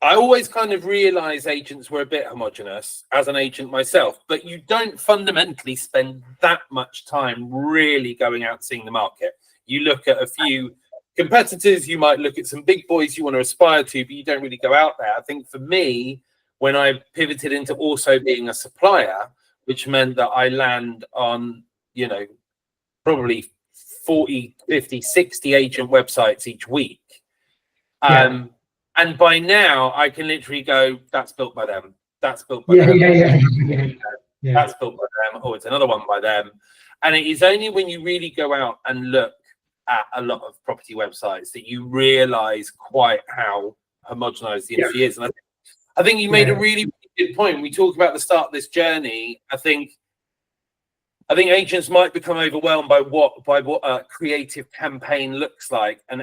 I always kind of realize agents were a bit homogenous as an agent myself, but you don't fundamentally spend that much time really going out seeing the market. You look at a few competitors, you might look at some big boys you want to aspire to, but you don't really go out there. I think for me, when I pivoted into also being a supplier, which meant that I land on, probably 40, 50, 60 agent websites each week. And by now, I can literally go, that's built by them. That's built by them. That's built by them. Oh, it's another one by them. And it is only when you really go out and look at a lot of property websites that you realize quite how homogenized the industry is. And I think you made a really, really good point. We talk about the start of this journey. I think agents might become overwhelmed by what a creative campaign looks like and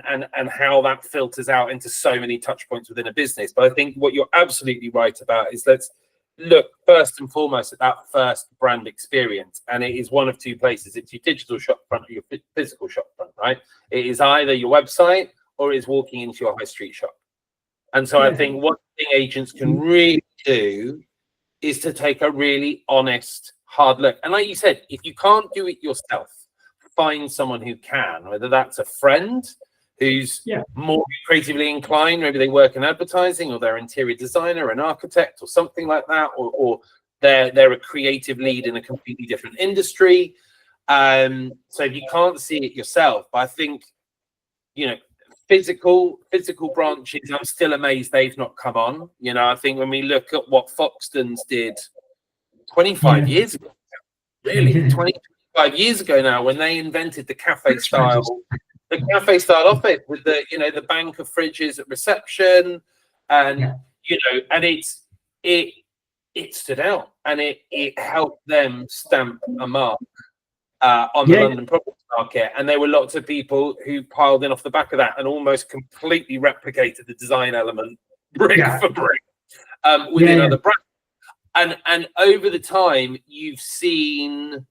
how that filters out into so many touch points within a business. But I think what you're absolutely right about is let's look first and foremost at that first brand experience. And it is one of 2 places. It's your digital shop front or your physical shop front, right? It is either your website or it is walking into your high street shop. And so I think one thing agents can really do is to take a really honest, hard look. And like you said, if you can't do it yourself, find someone who can, whether that's a friend who's more creatively inclined, maybe they work in advertising, or they're interior designer, an architect, or something like that, or they're a creative lead in a completely different industry. So if you can't see it yourself, but I think, you know, physical branches, I'm still amazed they've not come on. You know, I think when we look at what Foxtons did 25 years ago, really 25 years ago now, when they invented the cafe style office with the, you know, the bank of fridges at reception, and you know, and it stood out, and it helped them stamp a mark on the London property market. And there were lots of people who piled in off the back of that and almost completely replicated the design element brick for brick within other brands. And over the time, you've seen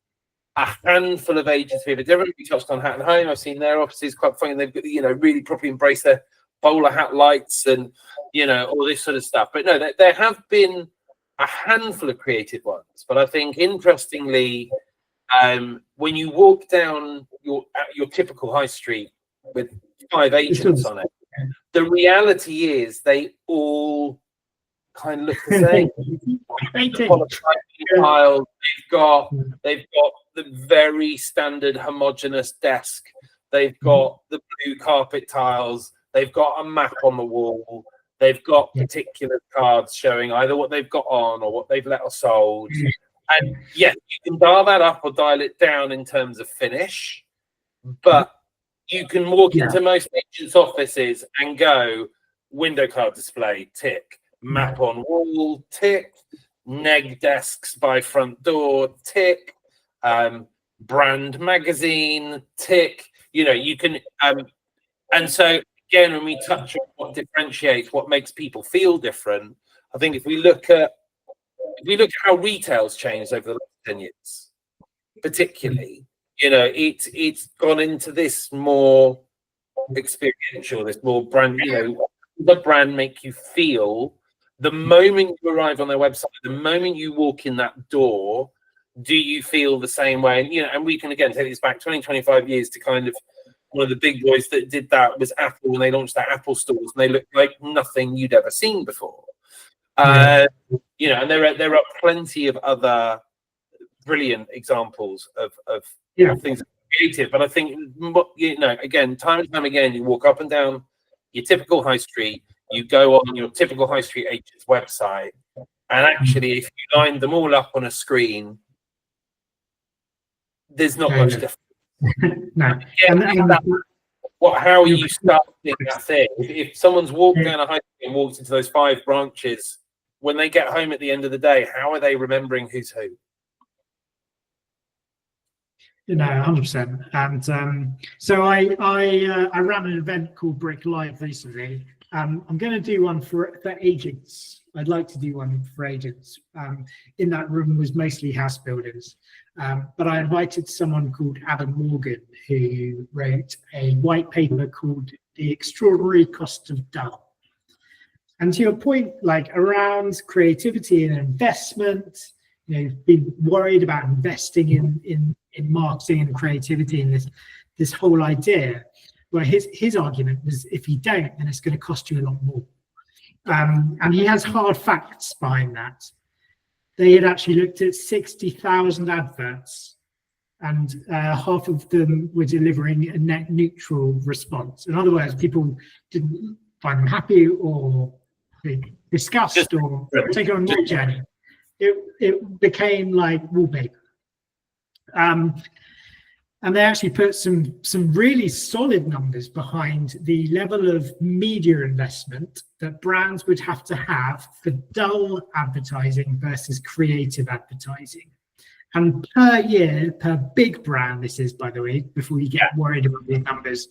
a handful of agents who are different. We touched on Hat and Home. I've seen their offices quite funny. They've got, you know, really properly embraced their bowler hat lights and, you know, all this sort of stuff. But no, there have been a handful of creative ones. But I think, interestingly, when you walk down your typical high street with 5 agents on it, the reality is they all kind of look the same. They've got the very standard homogeneous desk. They've got the blue carpet tiles. They've got a map on the wall. They've got particular cards showing either what they've got on or what they've let or sold. And yes, you can dial that up or dial it down in terms of finish, but you can walk into most agents' offices and go, window card display, tick, map on wall, tick, neg desks by front door, tick, brand magazine, tick. You know, you can, and so again, when we touch on what differentiates, what makes people feel different, I think if we look at how retail's changed over the last 10 years, particularly, you know, it's gone into this more experiential, this more brand, you know, the brand make you feel the moment you arrive on their website, the moment you walk in that door, do you feel the same way? And, you know, and we can again take this back 20, 25 years to kind of one of the big boys that did that was Apple when they launched their Apple stores, and they looked like nothing you'd ever seen before. You know, and there are plenty of other brilliant examples of things creative. But I think, you know, again, time and time again, you walk up and down your typical high street, you go on your typical high street agent's website, and actually, if you line them all up on a screen, there's not much difference. No. How are you starting that thing? If someone's walked down a high street and walked into those 5 branches, when they get home at the end of the day, how are they remembering who's who? You know, 100%. And so I ran an event called Brick Live recently. I'm going to do one for agents. I'd like to do one for agents. In that room was mostly house builders. But I invited someone called Adam Morgan, who wrote a white paper called The Extraordinary Cost of Dull. And to your point, like around creativity and investment, you know, being worried about investing in marketing and creativity and this whole idea. Well, his argument was, if you don't, then it's going to cost you a lot more. And he has hard facts behind that. They had actually looked at 60,000 adverts, and half of them were delivering a net neutral response. In other words, people didn't find them happy or disgust or take on a journey. It became like wallpaper. And they actually put some really solid numbers behind the level of media investment that brands would have to have for dull advertising versus creative advertising. And per year, per big brand, this is, by the way, before you get worried about these numbers,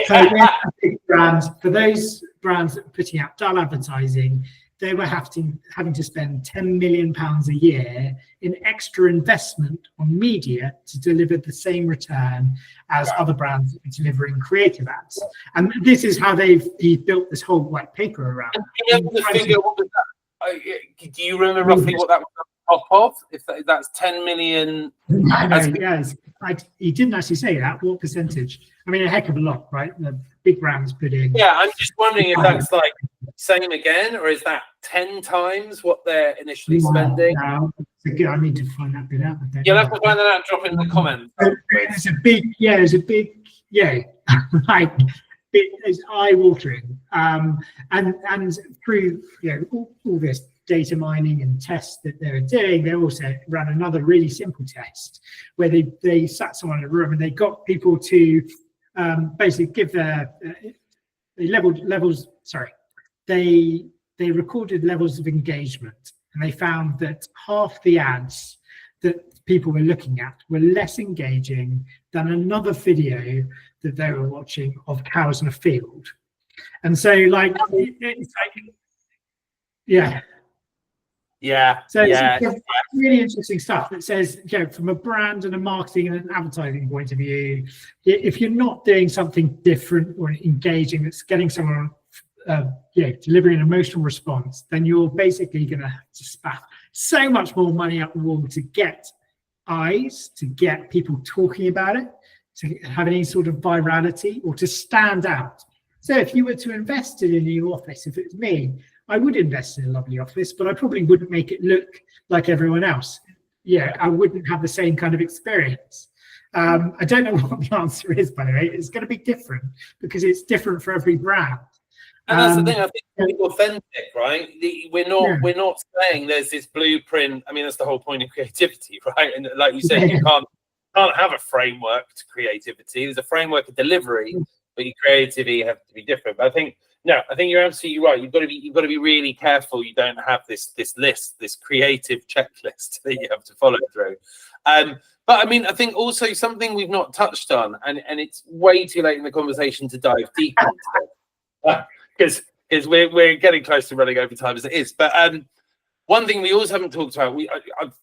per year, big brands, for those brands that are putting out dull advertising, they were having to spend £10 million a year in extra investment on media to deliver the same return as other brands that are delivering creative ads. And this is how he built this whole white paper around. Do you remember roughly what that was? top of? If that's 10 million. I know, yes. He didn't actually say that. What percentage? I mean, a heck of a lot, right? The big brands put in. Yeah, I'm just wondering if that's like same again, or is that 10 times what they're initially spending? No, I need to find that bit out. You'll have to find that out and drop it in the comments. There's a big, like, it's eye-watering. And through all this data mining and tests that they were doing, they also ran another really simple test where they sat someone in a room and they got people to basically give their they recorded levels of engagement, and they found that half the ads that people were looking at were less engaging than another video that they were watching of cows in a field. And so it's like, so it's really interesting stuff that says, from a brand and a marketing and an advertising point of view, if you're not doing something different or engaging that's getting someone delivering an emotional response, then you're basically going to have to spaff so much more money up the wall to get eyes, to get people talking about it, to have any sort of virality or to stand out. So if you were to invest in a new office, if it was me, I would invest in a lovely office, but I probably wouldn't make it look like everyone else. I wouldn't have the same kind of experience. I don't know what the answer is, by the way. It's going to be different because it's different for every brand. And that's the thing. I think it's authentic, right? We're not saying there's this blueprint. I mean, that's the whole point of creativity, right? And like you said, you can't have a framework to creativity. There's a framework of delivery, but your creativity has to be different. But I think you're absolutely right. You've got to be really careful. You don't have this list, this creative checklist that you have to follow through. But I mean, I think also something we've not touched on, and it's way too late in the conversation to dive deep into it. Because we're getting close to running over time as it is. But one thing we also haven't talked about, I've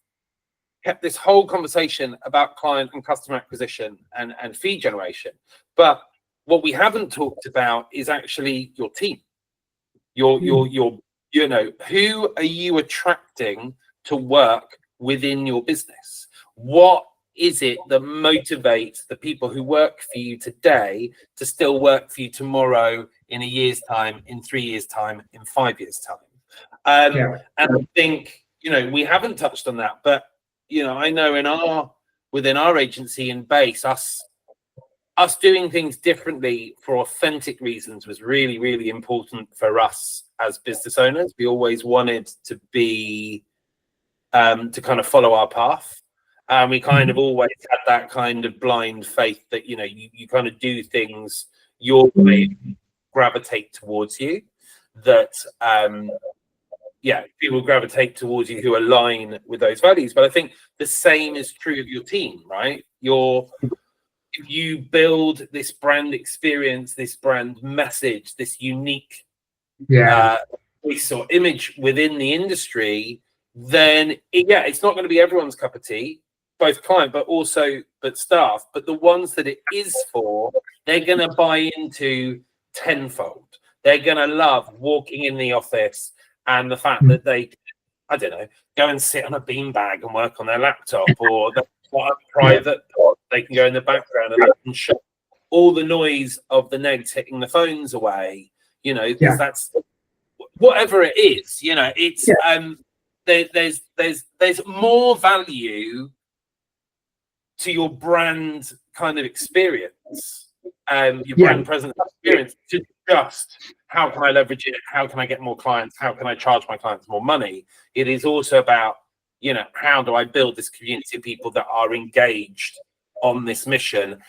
kept this whole conversation about client and customer acquisition and fee generation. But what we haven't talked about is actually your team. Who are you attracting to work within your business? What is it that motivates the people who work for you today to still work for you tomorrow, in a year's time, in 3 years' time, in 5 years' time? And I think, we haven't touched on that, but, I know within our agency in Base, us doing things differently for authentic reasons was really, really important for us as business owners. We always wanted to be, to kind of follow our path. And we kind of always had that kind of blind faith that, you kind of do things your way, gravitate towards you, that people gravitate towards you who align with those values. But I think the same is true of your team, right? If you build this brand experience, this brand message, this unique voice or image within the industry, then it's not going to be everyone's cup of tea, both client but staff. But the ones that it is for, they're going to buy into tenfold. They're going to love walking in the office and the fact that they, I don't know, go and sit on a beanbag and work on their laptop, or they've got a private pod. They can go in the background and they can shut all the noise of the negs hitting the phones away. Because that's whatever it is. It's there's more value to your brand kind of experience. Your brand presence experience to just how can I leverage it? How can I get more clients? How can I charge my clients more money? It is also about, how do I build this community of people that are engaged on this mission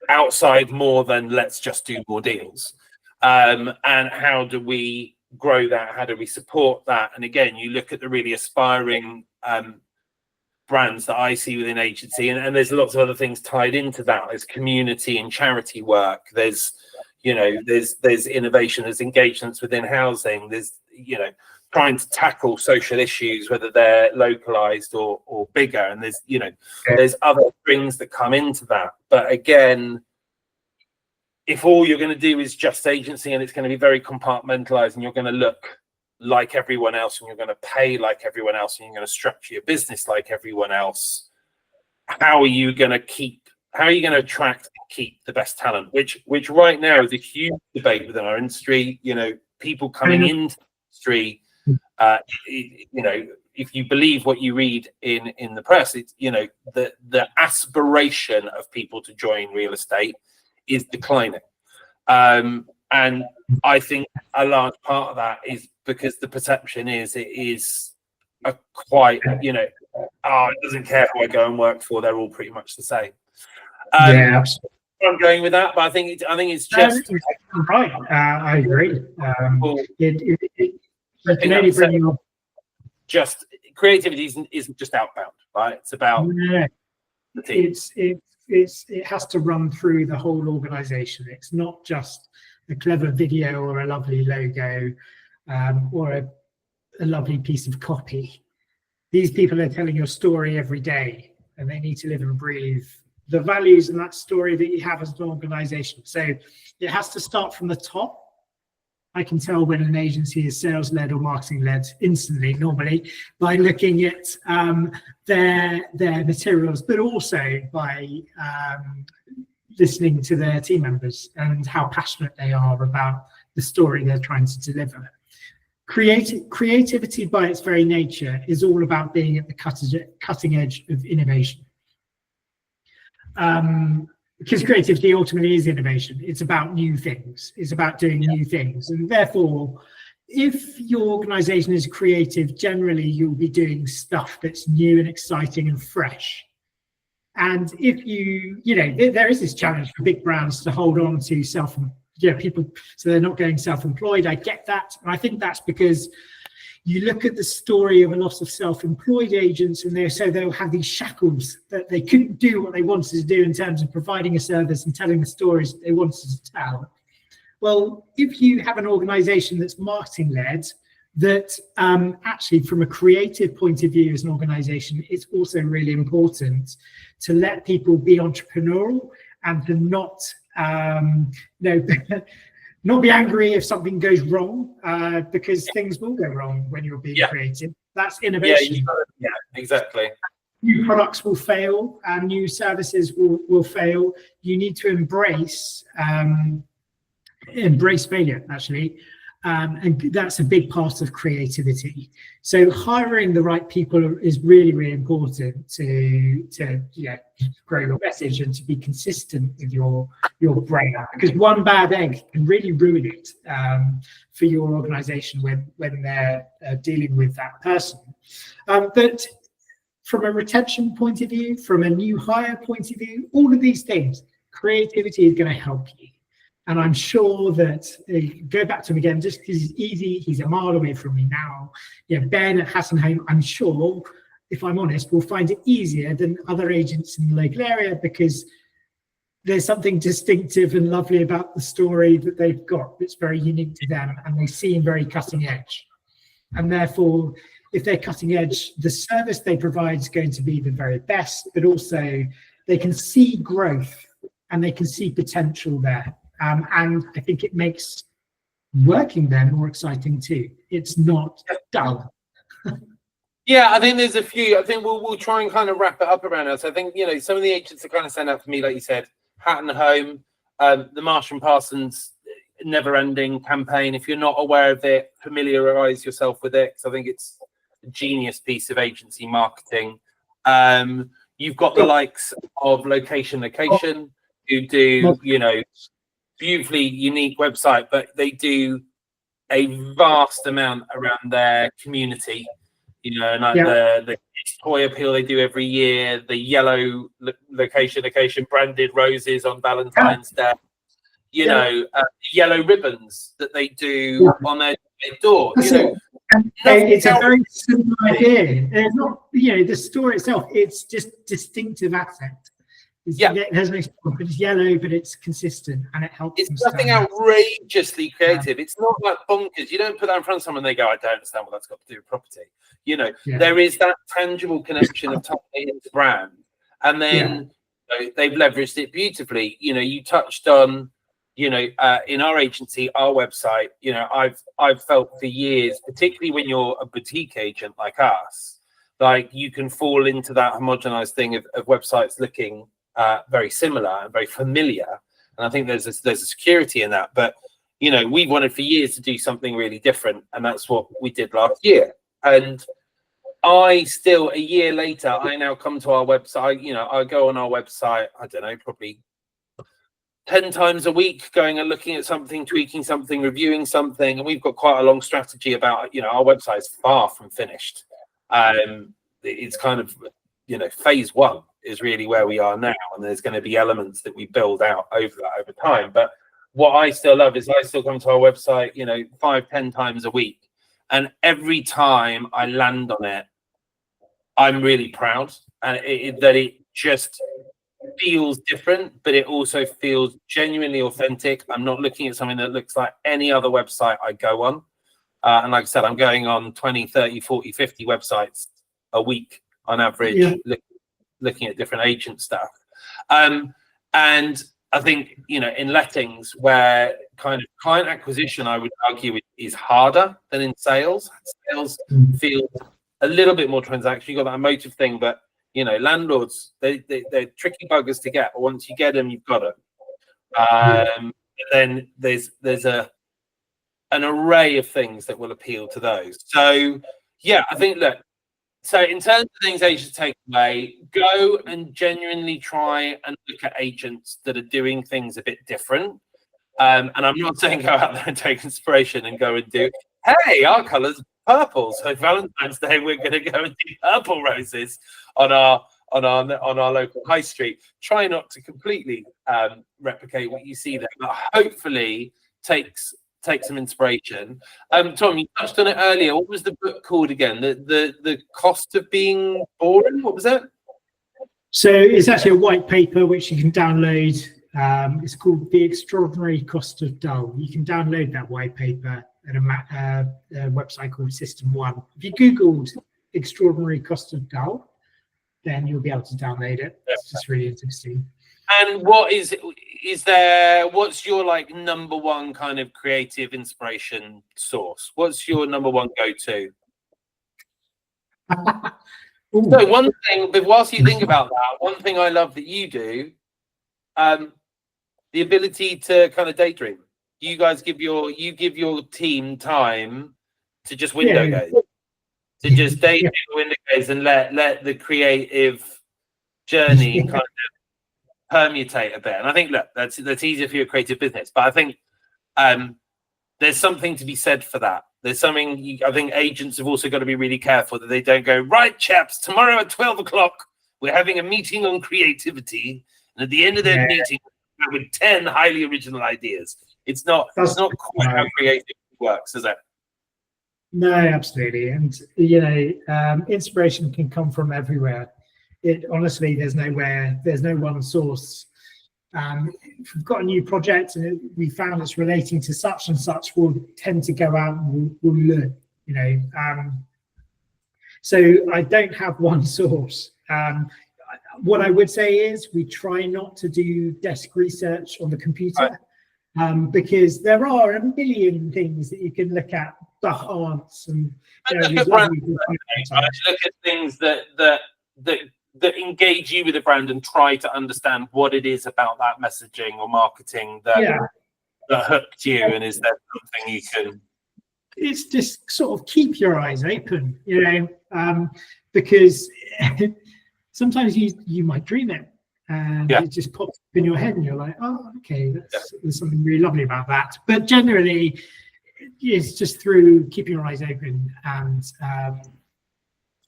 outside more than let's just do more deals? And how do we grow that? How do we support that? And again, you look at the really aspiring brands that I see within agency, and there's lots of other things tied into that. There's community and charity work. There's innovation. There's engagements within housing. There's trying to tackle social issues, whether they're localized or bigger. And there's other things that come into that. But again, if all you're going to do is just agency and it's going to be very compartmentalized and you're going to look like everyone else, and you're going to pay like everyone else, and you're going to structure your business like everyone else, how are you going to attract and keep the best talent? Which right now is a huge debate within our industry. You know, people coming into the industry, you know, if you believe what you read in the press, it's, you know, the aspiration of people to join real estate is declining. And I think a large part of that is because the perception is it is a quite, you know, it doesn't care who I go and work for, they're all pretty much the same. Yeah, absolutely. I'm going with that, but I think it's just right. I agree. It can only bring you just creativity isn't just outbound, right? It's about the team. It has to run through the whole organization. It's not just a clever video or a lovely logo or a lovely piece of copy. These people are telling your story every day, and they need to live and breathe the values and that story that you have as an organization. So it has to start from the top. I can tell when an agency is sales-led or marketing-led instantly, normally, by looking at their materials, but also by listening to their team members and how passionate they are about the story they're trying to deliver. Creativity by its very nature is all about being at the cutting edge of innovation. Because creativity ultimately is innovation. It's about new things. It's about doing new things. And therefore, if your organization is creative, generally you'll be doing stuff that's new and exciting and fresh. And if you know, there is this challenge for big brands to hold on to people, so they're not going self-employed. I get that. And I think that's because you look at the story of a lot of self-employed agents, and they'll have these shackles that they couldn't do what they wanted to do in terms of providing a service and telling the stories that they wanted to tell. Well, if you have an organization that's marketing-led, that actually from a creative point of view as an organization, it's also really important to let people be entrepreneurial and to not not be angry if something goes wrong, because things will go wrong when you're being creative. That's innovation. Yeah, exactly. New products will fail and new services will fail. You need to embrace failure, actually. And that's a big part of creativity. So hiring the right people is really, really important to grow your message and to be consistent with your brand. Because one bad egg can really ruin it for your organization when they're dealing with that person. But from a retention point of view, from a new hire point of view, all of these things, creativity is going to help you. And I'm sure that, go back to him again, just because he's easy, he's a mile away from me now. Yeah, Ben at Hassenheim, I'm sure, if I'm honest, will find it easier than other agents in the local area because there's something distinctive and lovely about the story that they've got that's very unique to them, and they seem very cutting edge. And therefore, if they're cutting edge, the service they provide is going to be the very best, but also they can see growth and they can see potential there. And I think it makes working there more exciting too. It's not dull. Yeah, I think there's a few. I think we'll try and kind of wrap it up around us. I think, you know, some of the agents are kind of sent out for me, like you said, Hatton Home, the Marsh and Parsons Never Ending campaign. If you're not aware of it, familiarize yourself with it, because I think it's a genius piece of agency marketing. You've got the likes of Location, who do, you know, beautifully unique website, but they do a vast amount around their community, you know, and like the toy appeal they do every year, the yellow location branded roses on Valentine's Day, you know, yellow ribbons that they do on their door. You know, it's a very simple idea. It's not, you know, the store itself, it's just distinctive asset. It has no, but it's yellow, but it's consistent and it helps. It's nothing outrageously creative. It's not like bonkers. You don't put that in front of someone and they go, I don't understand what that's got to do with property. You know, there is that tangible connection of tying into brand. And then you know, they've leveraged it beautifully. You know, you touched on, in our agency, our website, I've felt for years, particularly when you're a boutique agent like us, like you can fall into that homogenized thing of websites looking very similar and very familiar. And I think there's a security in that. But, we wanted for years to do something really different. And that's what we did last year. And I still, a year later, I now come to our website, I go on our website, I don't know, probably 10 times a week, going and looking at something, tweaking something, reviewing something. And we've got quite a long strategy about, our website is far from finished. It's kind of, phase one is really where we are now. And there's going to be elements that we build out over time. But what I still love is I still come to our website, 5-10 times a week. And every time I land on it, I'm really proud. And that it just feels different, but it also feels genuinely authentic. I'm not looking at something that looks like any other website I go on. And like I said, I'm going on 20, 30, 40, 50 websites a week on average, looking at different agent stuff. And I think, in lettings, where kind of client acquisition, I would argue, is harder than in sales. Sales feels a little bit more transactional. You've got that emotive thing, but, landlords, they're tricky buggers to get. But once you get them, you've got them. And then there's an array of things that will appeal to those. So, yeah, I think, look, so in terms of things agents take away, go and genuinely try and look at agents that are doing things a bit different. And I'm not saying go out there and take inspiration and go and do, hey, our colour's purple, so Valentine's Day we're going to go and do purple roses on our local high street. Try not to completely replicate what you see there, but hopefully take some inspiration. Tom, you touched on it earlier. What was the book called again? The Cost of Being Boring? What was it? So it's actually a white paper which you can download. It's called The Extraordinary Cost of Dull. You can download that white paper at a website called System One. If you Googled Extraordinary Cost of Dull, then you'll be able to download it. It's just really interesting. And what's your like number one kind of creative inspiration source? What's your number one go-to? So one thing, but whilst you think about that, one thing I love that you do, the ability to kind of daydream. You guys give your team time to just window gaze, to just daydream window gaze and let the creative journey kind of permutate a bit. And I think, look, that's easier for your creative business, but I think there's something to be said for that. There's something I think agents have also got to be really careful that they don't go, right, chaps, tomorrow at 12 o'clock we're having a meeting on creativity, and at the end of that meeting with 10 highly original ideas. It's not quite how creativity works, is it? No, absolutely. And inspiration can come from everywhere. Honestly, there's no one source. If we've got a new project and we found it's relating to such and such, we'll tend to go out and we'll learn, So I don't have one source. What I would say is we try not to do desk research on the computer, because there are a million things that you can look at, Behance and look at things that engage you with the brand and try to understand what it is about that messaging or marketing that hooked you, and is there something you can... It's just sort of keep your eyes open, because sometimes you might dream it and it just pops up in your head and you're like, oh, okay, there's something really lovely about that. But generally, it's just through keeping your eyes open and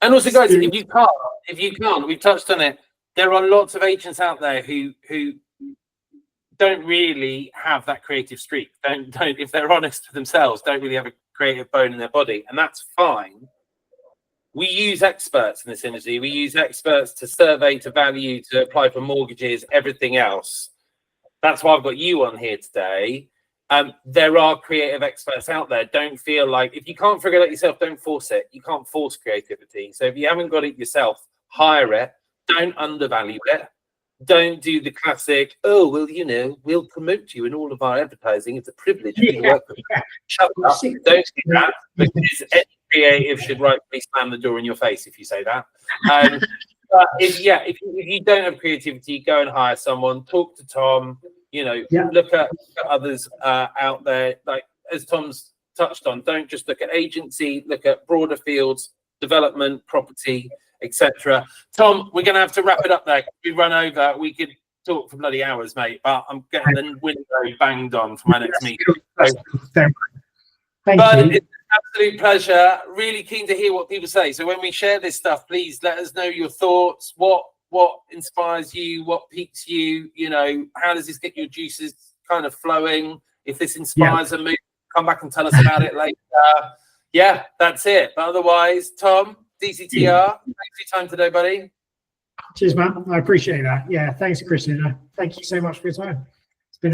also, guys, if you can't, we've touched on it. There are lots of agents out there who don't really have that creative streak. Don't if they're honest with themselves, don't really have a creative bone in their body, and that's fine. We use experts in this industry. We use experts to survey, to value, to apply for mortgages, everything else. That's why I've got you on here today. There are creative experts out there. Don't feel like, if you can't figure it out yourself, don't force it. You can't force creativity. So if you haven't got it yourself, hire it. Don't undervalue it. don't do the classic, oh, well, you know, we'll promote you in all of our advertising. It's a privilege to work with you. Shut up. Don't do that, because any creative should rightfully slam the door in your face if you say that. But if you don't have creativity, go and hire someone, talk to Tom, you know, look at others out there. Like, as Tom's touched on, don't just look at agency, look at broader fields, development, property, etc. Tom, we're going to have to wrap it up there. We run over. We could talk for bloody hours, mate, but I'm getting the window banged on for my next meeting. So, Thank you. It's an absolute pleasure. Really keen to hear what people say. So when we share this stuff, please let us know your thoughts. What inspires you? What piques you? You know, how does this get your juices kind of flowing? If this inspires a move, come back and tell us about it later. Yeah, that's it. But otherwise, Tom, DCTR, thanks for your time today, buddy. Cheers, man. I appreciate that. Yeah, thanks, Kristjan. Thank you so much for your time.